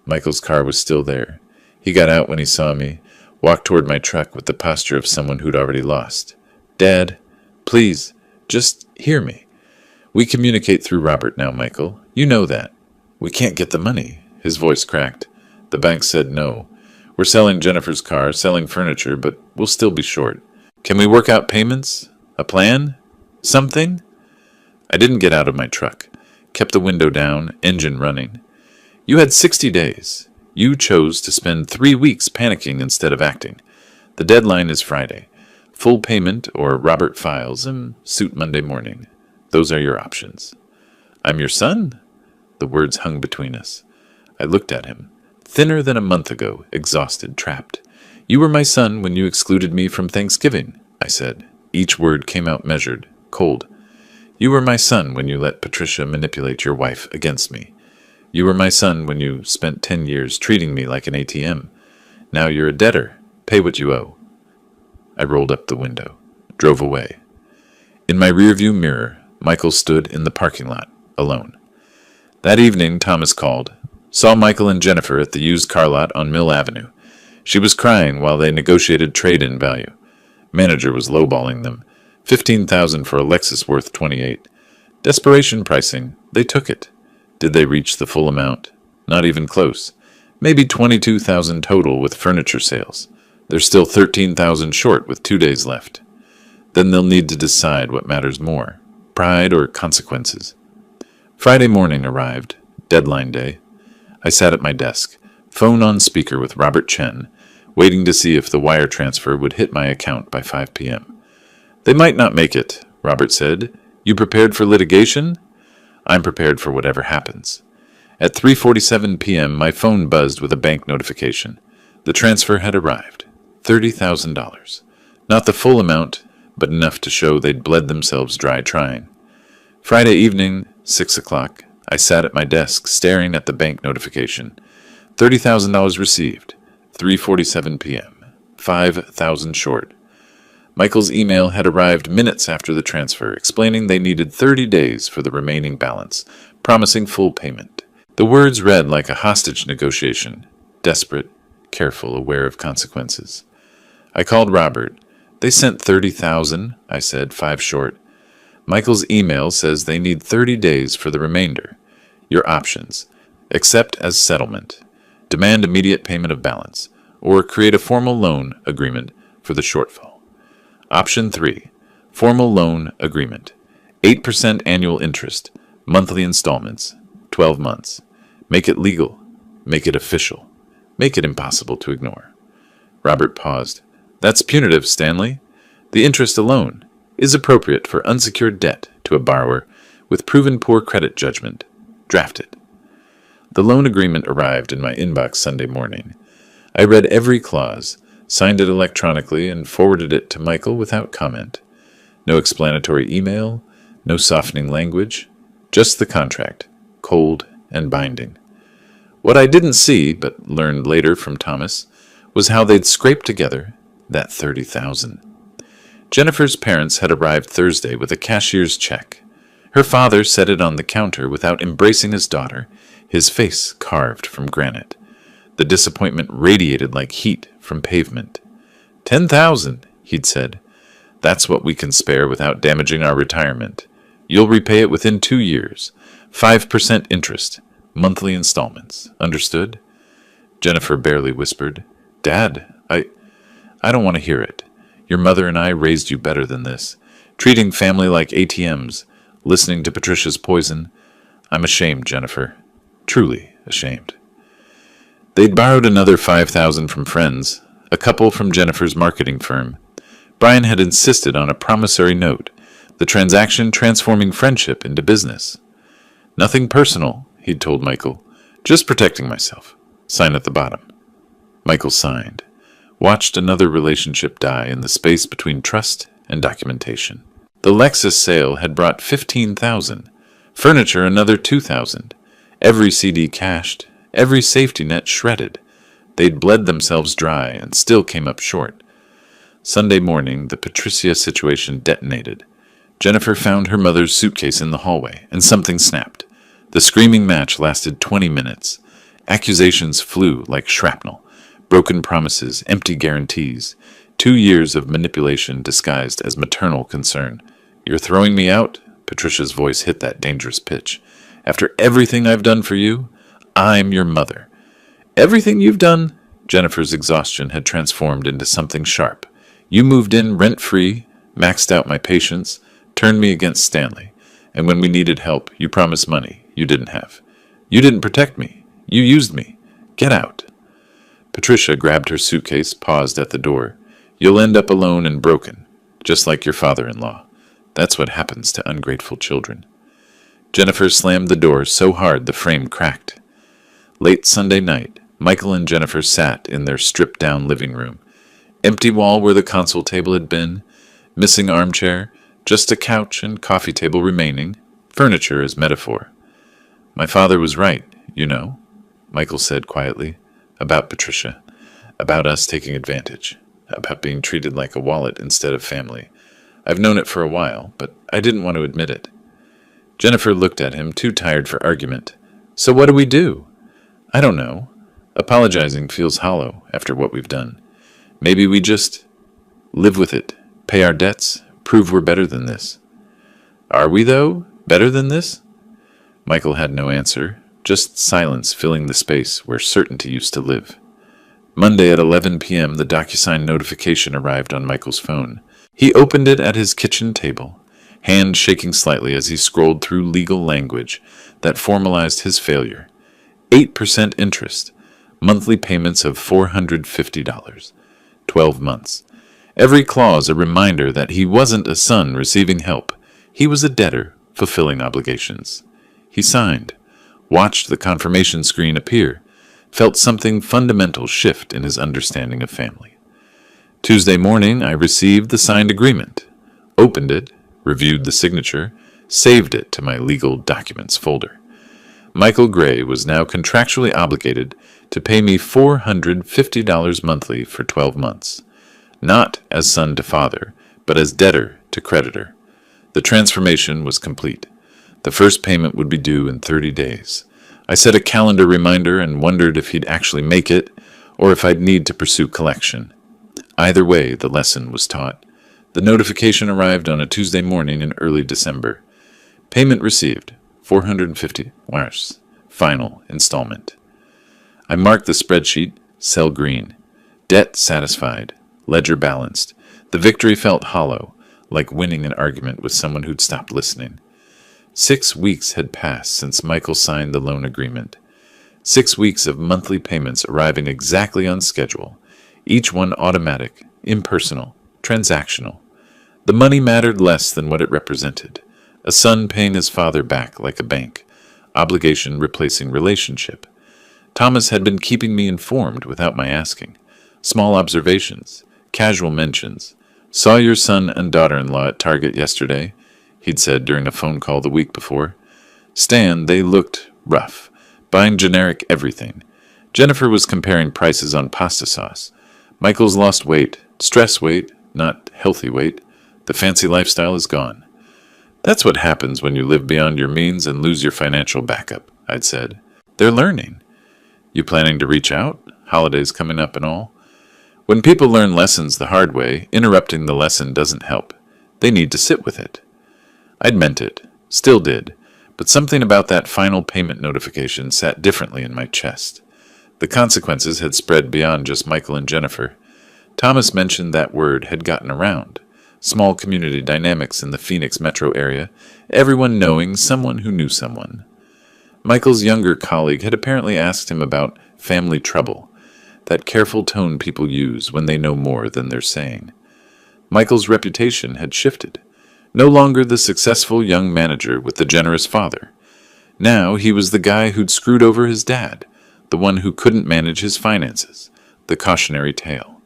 Michael's car was still there. He got out when he saw me, walked toward my truck with the posture of someone who'd already lost. Dad, please, just hear me. We communicate through Robert now, Michael. You know that. We can't get the money. His voice cracked. The bank said no. We're selling Jennifer's car, selling furniture, but we'll still be short. Can we work out payments? A plan? Something? I didn't get out of my truck. Kept the window down, engine running. You had 60 days. You chose to spend 3 weeks panicking instead of acting. The deadline is Friday. Full payment or Robert files and suit Monday morning. Those are your options. I'm your son? The words hung between us. I looked at him. Thinner than a month ago, exhausted, trapped. You were my son when you excluded me from Thanksgiving, I said. Each word came out measured, cold. You were my son when you let Patricia manipulate your wife against me. You were my son when you spent 10 years treating me like an ATM. Now you're a debtor. Pay what you owe. I rolled up the window, drove away. In my rearview mirror, Michael stood in the parking lot, alone. That evening, Thomas called. Saw Michael and Jennifer at the used car lot on Mill Avenue. She was crying while they negotiated trade-in value. Manager was lowballing them. $15,000 for a Lexus worth $28,000. Desperation pricing. They took it. Did they reach the full amount? Not even close. Maybe $22,000 total with furniture sales. They're still $13,000 short with 2 days left. Then they'll need to decide what matters more, pride or consequences. Friday morning arrived, deadline day. I sat at my desk, phone on speaker with Robert Chen, waiting to see if the wire transfer would hit my account by 5 p.m. They might not make it, Robert said. You prepared for litigation? I'm prepared for whatever happens. At 3:47 p.m., my phone buzzed with a bank notification. The transfer had arrived. $30,000. Not the full amount, but enough to show they'd bled themselves dry trying. Friday evening, 6 o'clock, I sat at my desk staring at the bank notification. $30,000 received. 3:47 p.m. 5,000 short. Michael's email had arrived minutes after the transfer, explaining they needed 30 days for the remaining balance, promising full payment. The words read like a hostage negotiation, desperate, careful, aware of consequences. I called Robert. They sent 30,000, I said, 5 short. Michael's email says they need 30 days for the remainder. Your options. Accept as settlement. Demand immediate payment of balance. Or create a formal loan agreement for the shortfall. Option 3. Formal loan agreement. 8% annual interest. Monthly installments. 12 months. Make it legal. Make it official. Make it impossible to ignore. Robert paused. That's punitive, Stanley. The interest alone is appropriate for unsecured debt to a borrower with proven poor credit judgment. Drafted. The loan agreement arrived in my inbox Sunday morning. I read every clause, signed it electronically, and forwarded it to Michael without comment. No explanatory email, no softening language, just the contract, cold and binding. What I didn't see, but learned later from Thomas, was how they'd scraped together that $30,000. Jennifer's parents had arrived Thursday with a cashier's check. Her father set it on the counter without embracing his daughter, his face carved from granite. The disappointment radiated like heat from pavement. 10,000, he'd said. That's what we can spare without damaging our retirement. You'll repay it within 2 years. 5% interest. Monthly installments. Understood? Jennifer barely whispered. Dad, I don't want to hear it. Your mother and I raised you better than this. Treating family like ATMs. Listening to Patricia's poison. I'm ashamed, Jennifer. Truly ashamed. They'd borrowed another 5,000 from friends, a couple from Jennifer's marketing firm. Brian had insisted on a promissory note, the transaction transforming friendship into business. Nothing personal, he'd told Michael. Just protecting myself. Sign at the bottom. Michael signed. Watched another relationship die in the space between trust and documentation. The Lexus sale had brought 15,000. Furniture another 2,000. Every CD cashed. Every safety net shredded. They'd bled themselves dry and still came up short. Sunday morning, the Patricia situation detonated. Jennifer found her mother's suitcase in the hallway, and something snapped. The screaming match lasted 20 minutes. Accusations flew like shrapnel. Broken promises, empty guarantees. 2 years of manipulation disguised as maternal concern. You're throwing me out? Patricia's voice hit that dangerous pitch. After everything I've done for you? I'm your mother. Everything you've done? Jennifer's exhaustion had transformed into something sharp. You moved in rent-free, maxed out my patience, turned me against Stanley, and when we needed help, you promised money you didn't have. You didn't protect me. You used me. Get out. Patricia grabbed her suitcase, paused at the door. You'll end up alone and broken, just like your father-in-law. That's what happens to ungrateful children. Jennifer slammed the door so hard the frame cracked. Late Sunday night, Michael and Jennifer sat in their stripped-down living room. Empty wall where the console table had been, missing armchair, just a couch and coffee table remaining, furniture as metaphor. My father was right, you know, Michael said quietly, about Patricia, about us taking advantage, about being treated like a wallet instead of family. I've known it for a while, but I didn't want to admit it. Jennifer looked at him, too tired for argument. So what do we do? I don't know. Apologizing feels hollow after what we've done. Maybe we just live with it, pay our debts, prove we're better than this. Are we, though, better than this? Michael had no answer, just silence filling the space where certainty used to live. Monday at 11 p.m., the DocuSign notification arrived on Michael's phone. He opened it at his kitchen table, hand shaking slightly as he scrolled through legal language that formalized his failure. 8% interest, monthly payments of $450, 12 months. Every clause a reminder that he wasn't a son receiving help. He was a debtor fulfilling obligations. He signed, watched the confirmation screen appear, felt something fundamental shift in his understanding of family. Tuesday morning, I received the signed agreement, opened it, reviewed the signature, saved it to my legal documents folder. Michael Gray was now contractually obligated to pay me $450 monthly for 12 months, not as son to father, but as debtor to creditor. The transformation was complete. The first payment would be due in 30 days. I set a calendar reminder and wondered if he'd actually make it, or if I'd need to pursue collection. Either way, the lesson was taught. The notification arrived on a Tuesday morning in early December. Payment received, $450, final installment. I marked the spreadsheet, cell green. Debt satisfied, ledger balanced. The victory felt hollow, like winning an argument with someone who'd stopped listening. 6 weeks had passed since Michael signed the loan agreement. 6 weeks of monthly payments arriving exactly on schedule, each one automatic, impersonal, transactional. The money mattered less than what it represented. A son paying his father back like a bank, obligation replacing relationship. Thomas had been keeping me informed without my asking. Small observations, casual mentions. Saw your son and daughter-in-law at Target yesterday, he'd said during a phone call the week before. Stan, they looked rough, buying generic everything. Jennifer was comparing prices on pasta sauce. Michael's lost weight, stress weight, not healthy weight. The fancy lifestyle is gone. That's what happens when you live beyond your means and lose your financial backup, I'd said. They're learning. You planning to reach out? holidays coming up and all. When people learn lessons the hard way, interrupting the lesson doesn't help. They need to sit with it. I'd meant it, still did, but something about that final payment notification sat differently in my chest. The consequences had spread beyond just Michael and Jennifer. Thomas mentioned that word had gotten around. Small community dynamics in the Phoenix metro area, everyone knowing someone who knew someone. Michael's younger colleague had apparently asked him about family trouble, that careful tone people use when they know more than they're saying. Michael's reputation had shifted. No longer the successful young manager with the generous father. Now he was the guy who'd screwed over his dad, the one who couldn't manage his finances, the cautionary tale.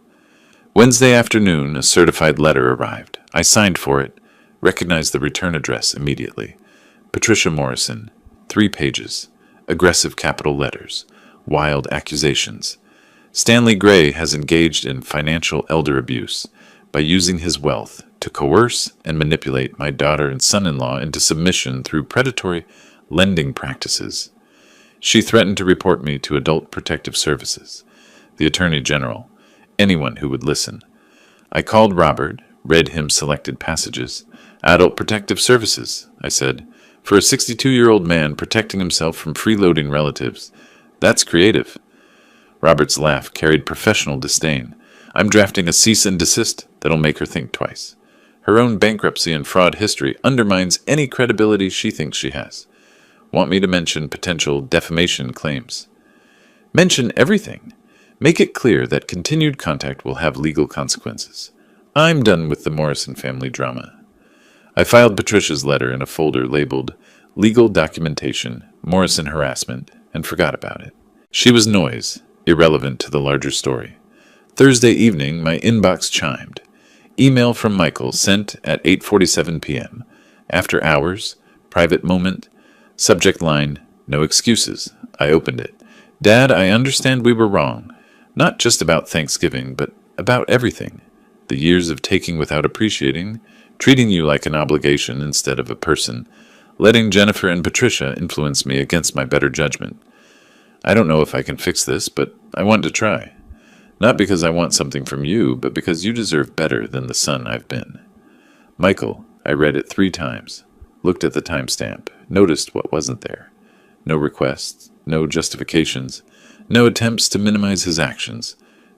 Wednesday afternoon, a certified letter arrived. I signed for it, recognized the return address immediately. Patricia Morrison, 3 pages, aggressive capital letters, wild accusations. Stanley Gray has engaged in financial elder abuse by using his wealth to coerce and manipulate my daughter and son-in-law into submission through predatory lending practices. She threatened to report me to Adult Protective Services, the Attorney General, anyone who would listen. I called Robert, read him selected passages. Adult Protective Services, I said. For a 62-year-old man protecting himself from freeloading relatives. That's creative. Robert's laugh carried professional disdain. I'm drafting a cease and desist that'll make her think twice. Her own bankruptcy and fraud history undermines any credibility she thinks she has. Want me to mention potential defamation claims? Mention everything. Make it clear that continued contact will have legal consequences. I'm done with the Morrison family drama. I filed Patricia's letter in a folder labeled Legal Documentation, Morrison Harassment, and forgot about it. She was noise, irrelevant to the larger story. Thursday evening, my inbox chimed. Email from Michael sent at 8:47 p.m. After hours, private moment, subject line, no excuses. I opened it. Dad, I understand we were wrong. Not just about Thanksgiving, but about everything. The years of taking without appreciating, treating you like an obligation instead of a person, letting Jennifer and Patricia influence me against my better judgment. I don't know if I can fix this, but I want to try. Not because I want something from you, but because you deserve better than the son I've been. Michael, I read it 3 times, looked at the timestamp, noticed what wasn't there. No requests, no justifications, no attempts to minimize his actions,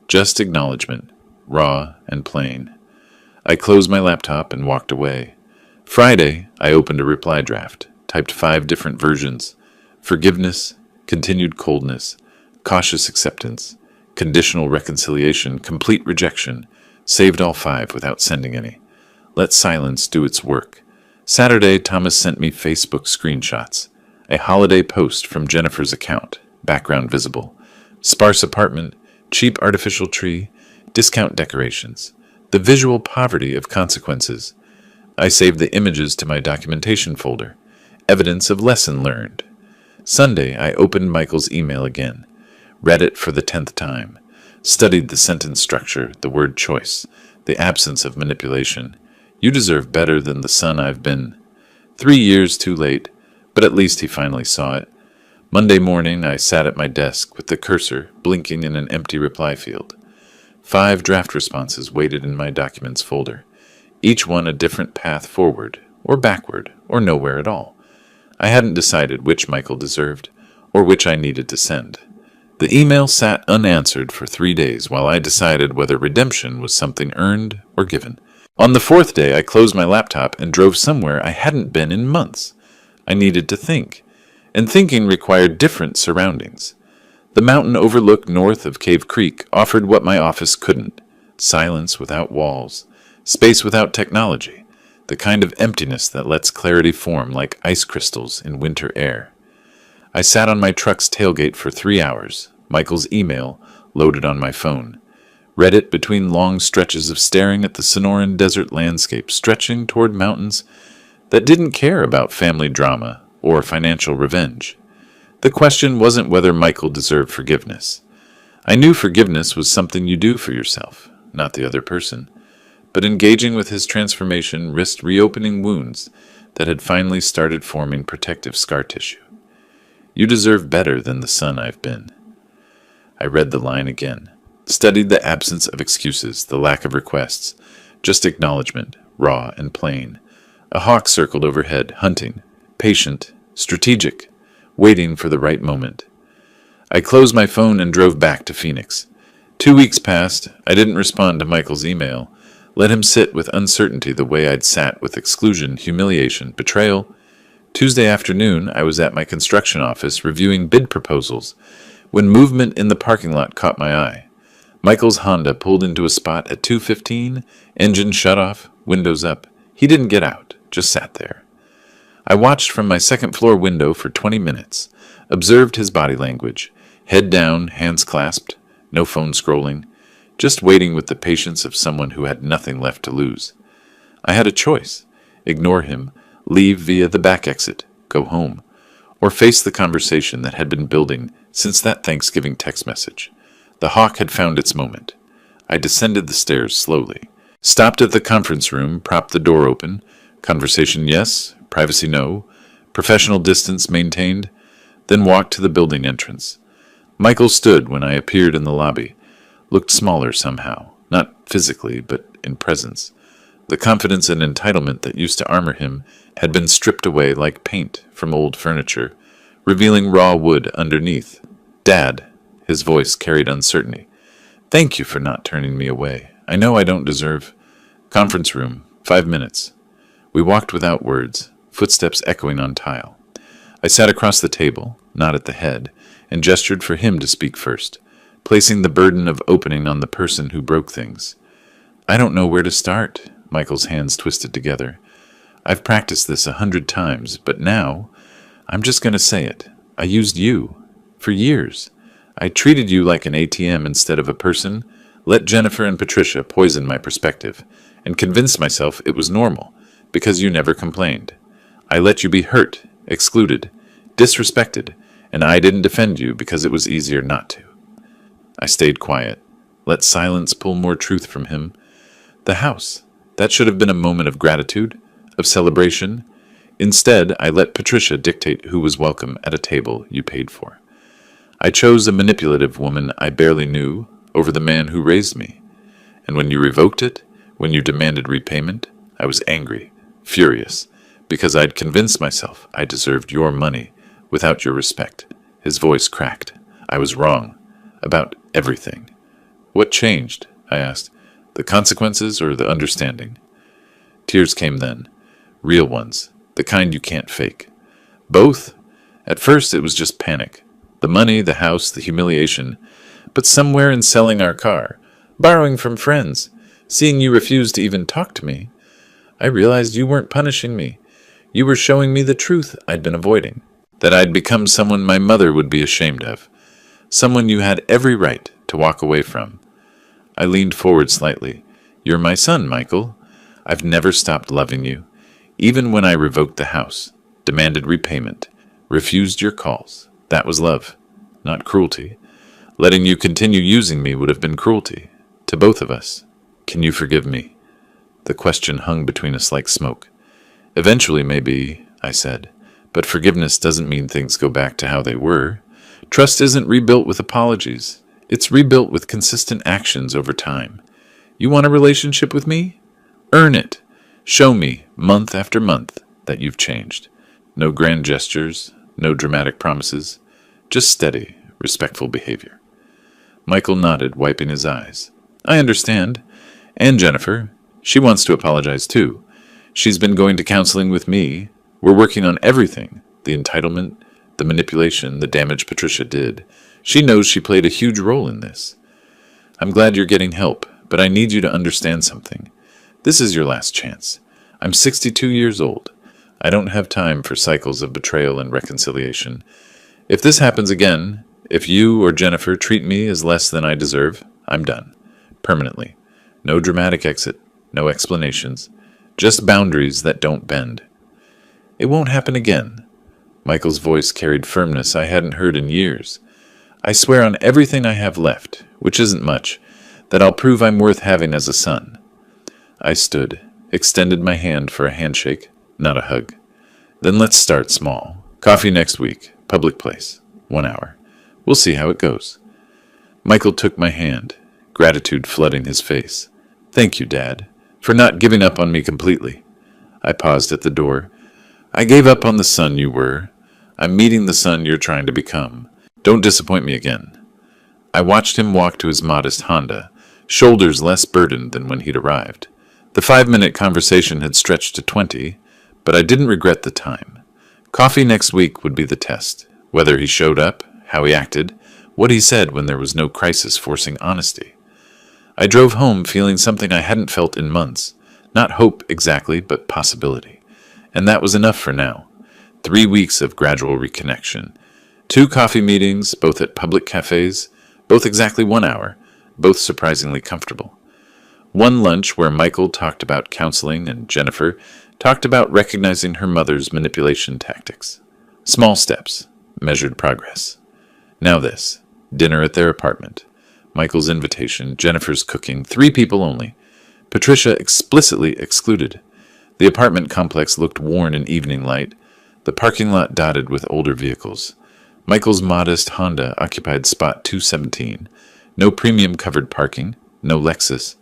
just acknowledgement, raw and plain. I closed my laptop and walked away. Friday, I opened a reply draft, typed 5 different versions. Forgiveness, continued coldness, cautious acceptance, conditional reconciliation, complete rejection. Saved all 5 without sending any. Let silence do its work. Saturday, Thomas sent me Facebook screenshots. A holiday post from Jennifer's account, background visible. Sparse apartment, cheap artificial tree, discount decorations. The visual poverty of consequences. I saved the images to my documentation folder. Evidence of lesson learned. Sunday, I opened Michael's email again. Read it for the 10th time. Studied the sentence structure, the word choice, the absence of manipulation. You deserve better than the son I've been. 3 years too late, but at least he finally saw it. Monday morning, I sat at my desk with the cursor blinking in an empty reply field. 5 draft responses waited in my documents folder, each one a different path forward, or backward, or nowhere at all. I hadn't decided which Michael deserved, or which I needed to send. The email sat unanswered for 3 days while I decided whether redemption was something earned or given. On the 4th day, I closed my laptop and drove somewhere I hadn't been in months. I needed to think, and thinking required different surroundings. The mountain overlook north of Cave Creek offered what my office couldn't: silence without walls, space without technology, the kind of emptiness that lets clarity form like ice crystals in winter air. I sat on my truck's tailgate for 3 hours, Michael's email loaded on my phone. Read it between long stretches of staring at the Sonoran desert landscape stretching toward mountains that didn't care about family drama or financial revenge. The question wasn't whether Michael deserved forgiveness. I knew forgiveness was something you do for yourself, not the other person. But engaging with his transformation risked reopening wounds that had finally started forming protective scar tissue. You deserve better than the son I've been. I read the line again. Studied the absence of excuses, the lack of requests. Just acknowledgement, raw and plain. A hawk circled overhead, hunting. Patient, strategic, waiting for the right moment. I closed my phone and drove back to Phoenix. 2 weeks passed. I didn't respond to Michael's email. Let him sit with uncertainty the way I'd sat with exclusion, humiliation, betrayal. Tuesday afternoon, I was at my construction office reviewing bid proposals when movement in the parking lot caught my eye. Michael's Honda pulled into a spot at 2:15, engine shut off, windows up. He didn't get out, just sat there. I watched from my second-floor window for 20 minutes, observed his body language, head down, hands clasped, no phone scrolling, just waiting with the patience of someone who had nothing left to lose. I had a choice: ignore him, leave via the back exit, go home, or face the conversation that had been building since that Thanksgiving text message. The hawk had found its moment. I descended the stairs slowly, stopped at the conference room, propped the door open. Conversation yes, privacy no, professional distance maintained, then walked to the building entrance. Michael stood when I appeared in the lobby, looked smaller somehow, not physically, but in presence. The confidence and entitlement that used to armor him had been stripped away like paint from old furniture, revealing raw wood underneath. "Dad," his voice carried uncertainty. "Thank you for not turning me away. I know I don't deserve—" Conference room, 5 minutes. We walked without words, footsteps echoing on tile. I sat across the table, not at the head, and gestured for him to speak first, placing the burden of opening on the person who broke things. "I don't know where to start." Michael's hands twisted together. "I've practiced this 100 times, but now, I'm just going to say it. I used you. For years. I treated you like an ATM instead of a person, let Jennifer and Patricia poison my perspective, and convinced myself it was normal, because you never complained. I let you be hurt, excluded, disrespected, and I didn't defend you because it was easier not to." I stayed quiet, let silence pull more truth from him. The house. That should have been a moment of gratitude, of celebration. Instead, I let Patricia dictate who was welcome at a table you paid for. I chose a manipulative woman I barely knew over the man who raised me. And when you revoked it, when you demanded repayment, I was angry, furious, because I'd convinced myself I deserved your money without your respect. His voice cracked. I was wrong. About everything. "What changed?" I asked. "The consequences or the understanding?" Tears came then. Real ones. The kind you can't fake. Both. At first it was just panic. The money, the house, the humiliation. But somewhere in selling our car, borrowing from friends, seeing you refuse to even talk to me, I realized you weren't punishing me. You were showing me the truth I'd been avoiding. That I'd become someone my mother would be ashamed of. Someone you had every right to walk away from. I leaned forward slightly. "You're my son, Michael. I've never stopped loving you. Even when I revoked the house, demanded repayment, refused your calls. That was love, not cruelty. Letting you continue using me would have been cruelty. To both of us. Can you forgive me?" The question hung between us like smoke. "Eventually, maybe," I said. "But forgiveness doesn't mean things go back to how they were. Trust isn't rebuilt with apologies. It's rebuilt with consistent actions over time. You want a relationship with me? Earn it. Show me, month after month, that you've changed. No grand gestures, no dramatic promises, just steady, respectful behavior." Michael nodded, wiping his eyes. "I understand. And Jennifer. She wants to apologize too. She's been going to counseling with me. We're working on everything. The entitlement, the manipulation, the damage Patricia did. She knows she played a huge role in this. I'm glad you're getting help, but I need you to understand something. This is your last chance. I'm 62 years old. I don't have time for cycles of betrayal and reconciliation. If this happens again, if you or Jennifer treat me as less than I deserve, I'm done. Permanently. No dramatic exit, no explanations. Just boundaries that don't bend. It won't happen again." Michael's voice carried firmness I hadn't heard in years. "I swear on everything I have left, which isn't much, that I'll prove I'm worth having as a son." I stood, extended my hand for a handshake, not a hug. "Then let's start small. Coffee next week, public place, 1 hour. We'll see how it goes." Michael took my hand, gratitude flooding his face. Thank you, Dad, for not giving up on me completely. I paused at the door. I gave up on the son you were. I'm meeting the son you're trying to become. Don't disappoint me again. I watched him walk to his modest Honda, shoulders less burdened than when he'd arrived. The 5-minute conversation had stretched to 20, but I didn't regret the time. Coffee next week would be the test. Whether he showed up, how he acted, what he said when there was no crisis forcing honesty. I drove home feeling something I hadn't felt in months. Not hope exactly, but possibility. And that was enough for now. 3 weeks of gradual reconnection. 2 coffee meetings, both at public cafes, both exactly 1 hour, both surprisingly comfortable. One lunch where Michael talked about counseling and Jennifer talked about recognizing her mother's manipulation tactics. Small steps, measured progress. Now this, dinner at their apartment. Michael's invitation, Jennifer's cooking, 3 people only. Patricia explicitly excluded. The apartment complex looked worn in evening light, the parking lot dotted with older vehicles. Michael's modest Honda occupied spot 217. No premium covered parking, no Lexus.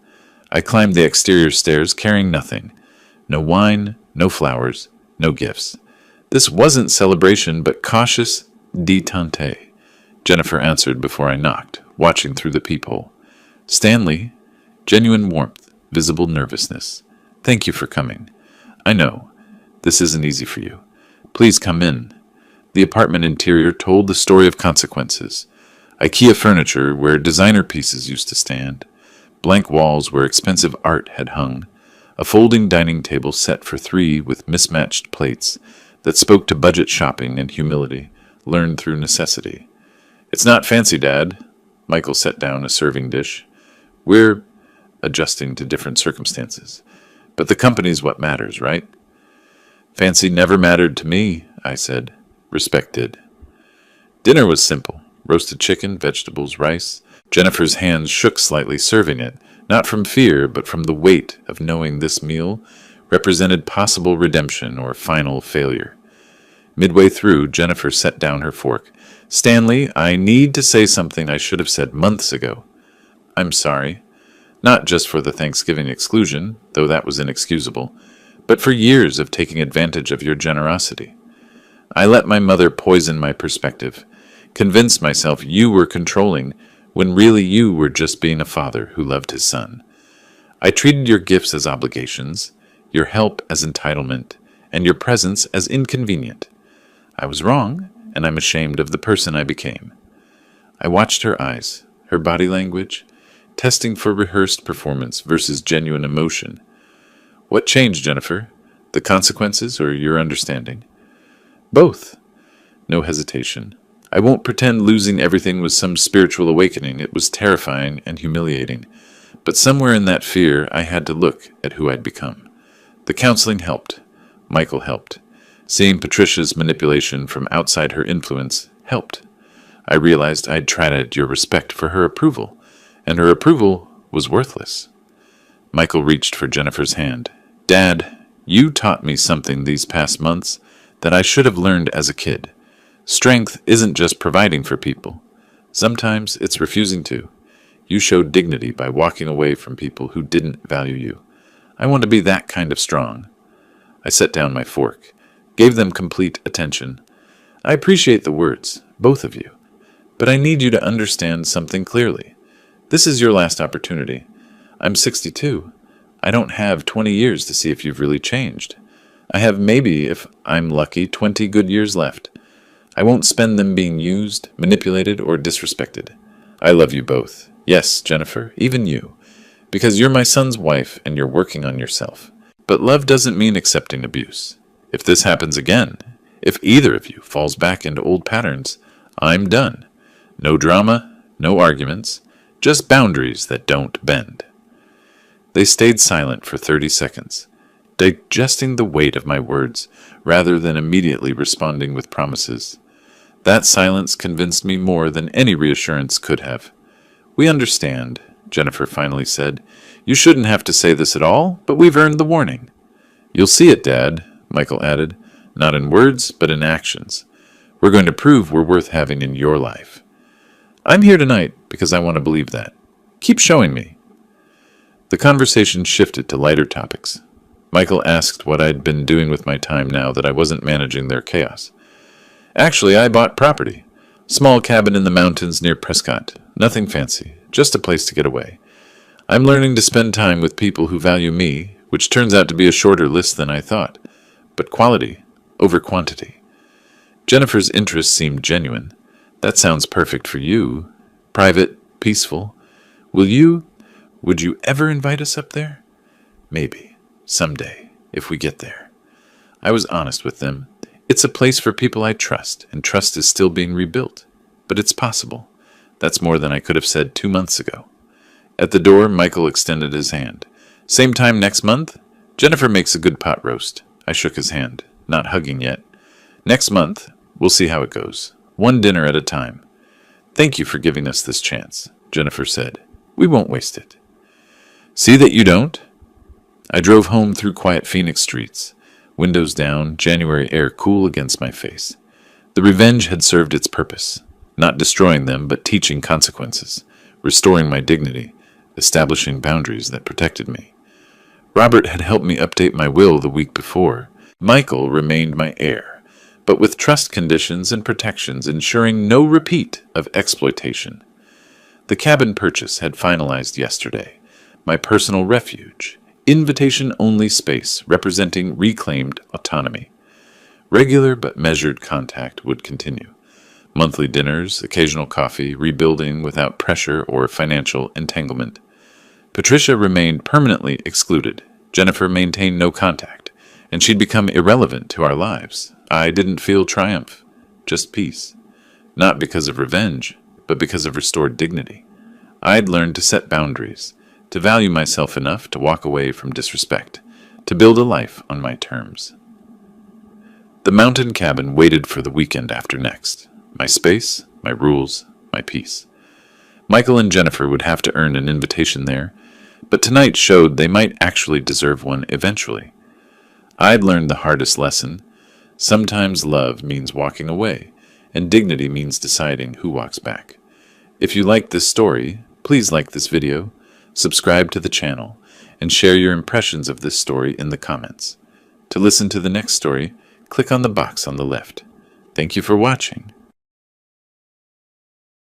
I climbed the exterior stairs carrying nothing. No wine, no flowers, no gifts. This wasn't celebration, but cautious détente. Jennifer answered before I knocked, watching through the peephole. Stanley, genuine warmth, visible nervousness. Thank you for coming. I know, this isn't easy for you. Please come in. The apartment interior told the story of consequences. IKEA furniture where designer pieces used to stand. Blank walls where expensive art had hung. A folding dining table set for 3 with mismatched plates that spoke to budget shopping and humility, learned through necessity. It's not fancy, Dad. Michael set down a serving dish. We're adjusting to different circumstances. But the company's what matters, right? Fancy never mattered to me, I said. Respect did. Dinner was simple. Roasted chicken, vegetables, rice. Jennifer's hands shook slightly serving it, not from fear, but from the weight of knowing this meal represented possible redemption or final failure. Midway through, Jennifer set down her fork. Stanley, I need to say something I should have said months ago. I'm sorry. Not just for the Thanksgiving exclusion, though that was inexcusable, but for years of taking advantage of your generosity. I let my mother poison my perspective, convinced myself you were controlling when really you were just being a father who loved his son. I treated your gifts as obligations, your help as entitlement, and your presence as inconvenient. I was wrong, and I'm ashamed of the person I became. I watched her eyes, her body language, testing for rehearsed performance versus genuine emotion. What changed, Jennifer? The consequences or your understanding? Both. No hesitation. I won't pretend losing everything was some spiritual awakening. It was terrifying and humiliating. But somewhere in that fear, I had to look at who I'd become. The counseling helped. Michael helped. Seeing Patricia's manipulation from outside her influence helped. I realized I'd tried your respect for her approval, and her approval was worthless. Michael reached for Jennifer's hand. Dad, you taught me something these past months that I should have learned as a kid. Strength isn't just providing for people. Sometimes it's refusing to. You showed dignity by walking away from people who didn't value you. I want to be that kind of strong. I set down my fork, gave them complete attention. I appreciate the words, both of you, but I need you to understand something clearly. This is your last opportunity. I'm 62. I don't have 20 years to see if you've really changed. I have maybe, if I'm lucky, 20 good years left. I won't spend them being used, manipulated, or disrespected. I love you both. Yes, Jennifer, even you. Because you're my son's wife and you're working on yourself. But love doesn't mean accepting abuse. If this happens again, if either of you falls back into old patterns, I'm done. No drama, no arguments, just boundaries that don't bend. They stayed silent for 30 seconds, digesting the weight of my words rather than immediately responding with promises. That silence convinced me more than any reassurance could have. We understand, Jennifer finally said. You shouldn't have to say this at all, but we've earned the warning. You'll see it, Dad, Michael added, not in words, but in actions. We're going to prove we're worth having in your life. I'm here tonight because I want to believe that. Keep showing me. The conversation shifted to lighter topics. Michael asked what I'd been doing with my time now that I wasn't managing their chaos. Actually, I bought property. Small cabin in the mountains near Prescott. Nothing fancy, just a place to get away. I'm learning to spend time with people who value me, which turns out to be a shorter list than I thought. But quality over quantity. Jennifer's interest seemed genuine. That sounds perfect for you. Private, peaceful. Would you ever invite us up there? Maybe. Someday, if we get there. I was honest with them. It's a place for people I trust, and trust is still being rebuilt. But it's possible. That's more than I could have said 2 months ago. At the door, Michael extended his hand. Same time next month? Jennifer makes a good pot roast. I shook his hand, not hugging yet. Next month, we'll see how it goes. One dinner at a time. Thank you for giving us this chance, Jennifer said. We won't waste it. See that you don't? I drove home through quiet Phoenix streets. Windows down, January air cool against my face. The revenge had served its purpose. Not destroying them, but teaching consequences. Restoring my dignity. Establishing boundaries that protected me. Robert had helped me update my will the week before. Michael remained my heir, but with trust conditions and protections ensuring no repeat of exploitation. The cabin purchase had finalized yesterday. My personal refuge. Invitation-only space representing reclaimed autonomy. Regular but measured contact would continue. Monthly dinners, occasional coffee, rebuilding without pressure or financial entanglement. Patricia remained permanently excluded. Jennifer maintained no contact, and she'd become irrelevant to our lives. I didn't feel triumph, just peace. Not because of revenge, but because of restored dignity. I'd learned to set boundaries, to value myself enough to walk away from disrespect, to build a life on my terms. The mountain cabin waited for the weekend after next. My space, my rules, my peace. Michael and Jennifer would have to earn an invitation there, but tonight showed they might actually deserve one eventually. I'd learned the hardest lesson. Sometimes love means walking away, and dignity means deciding who walks back. If you liked this story, please like this video, subscribe to the channel, and share your impressions of this story in the comments. To listen to the next story, click on the box on the left. Thank you for watching.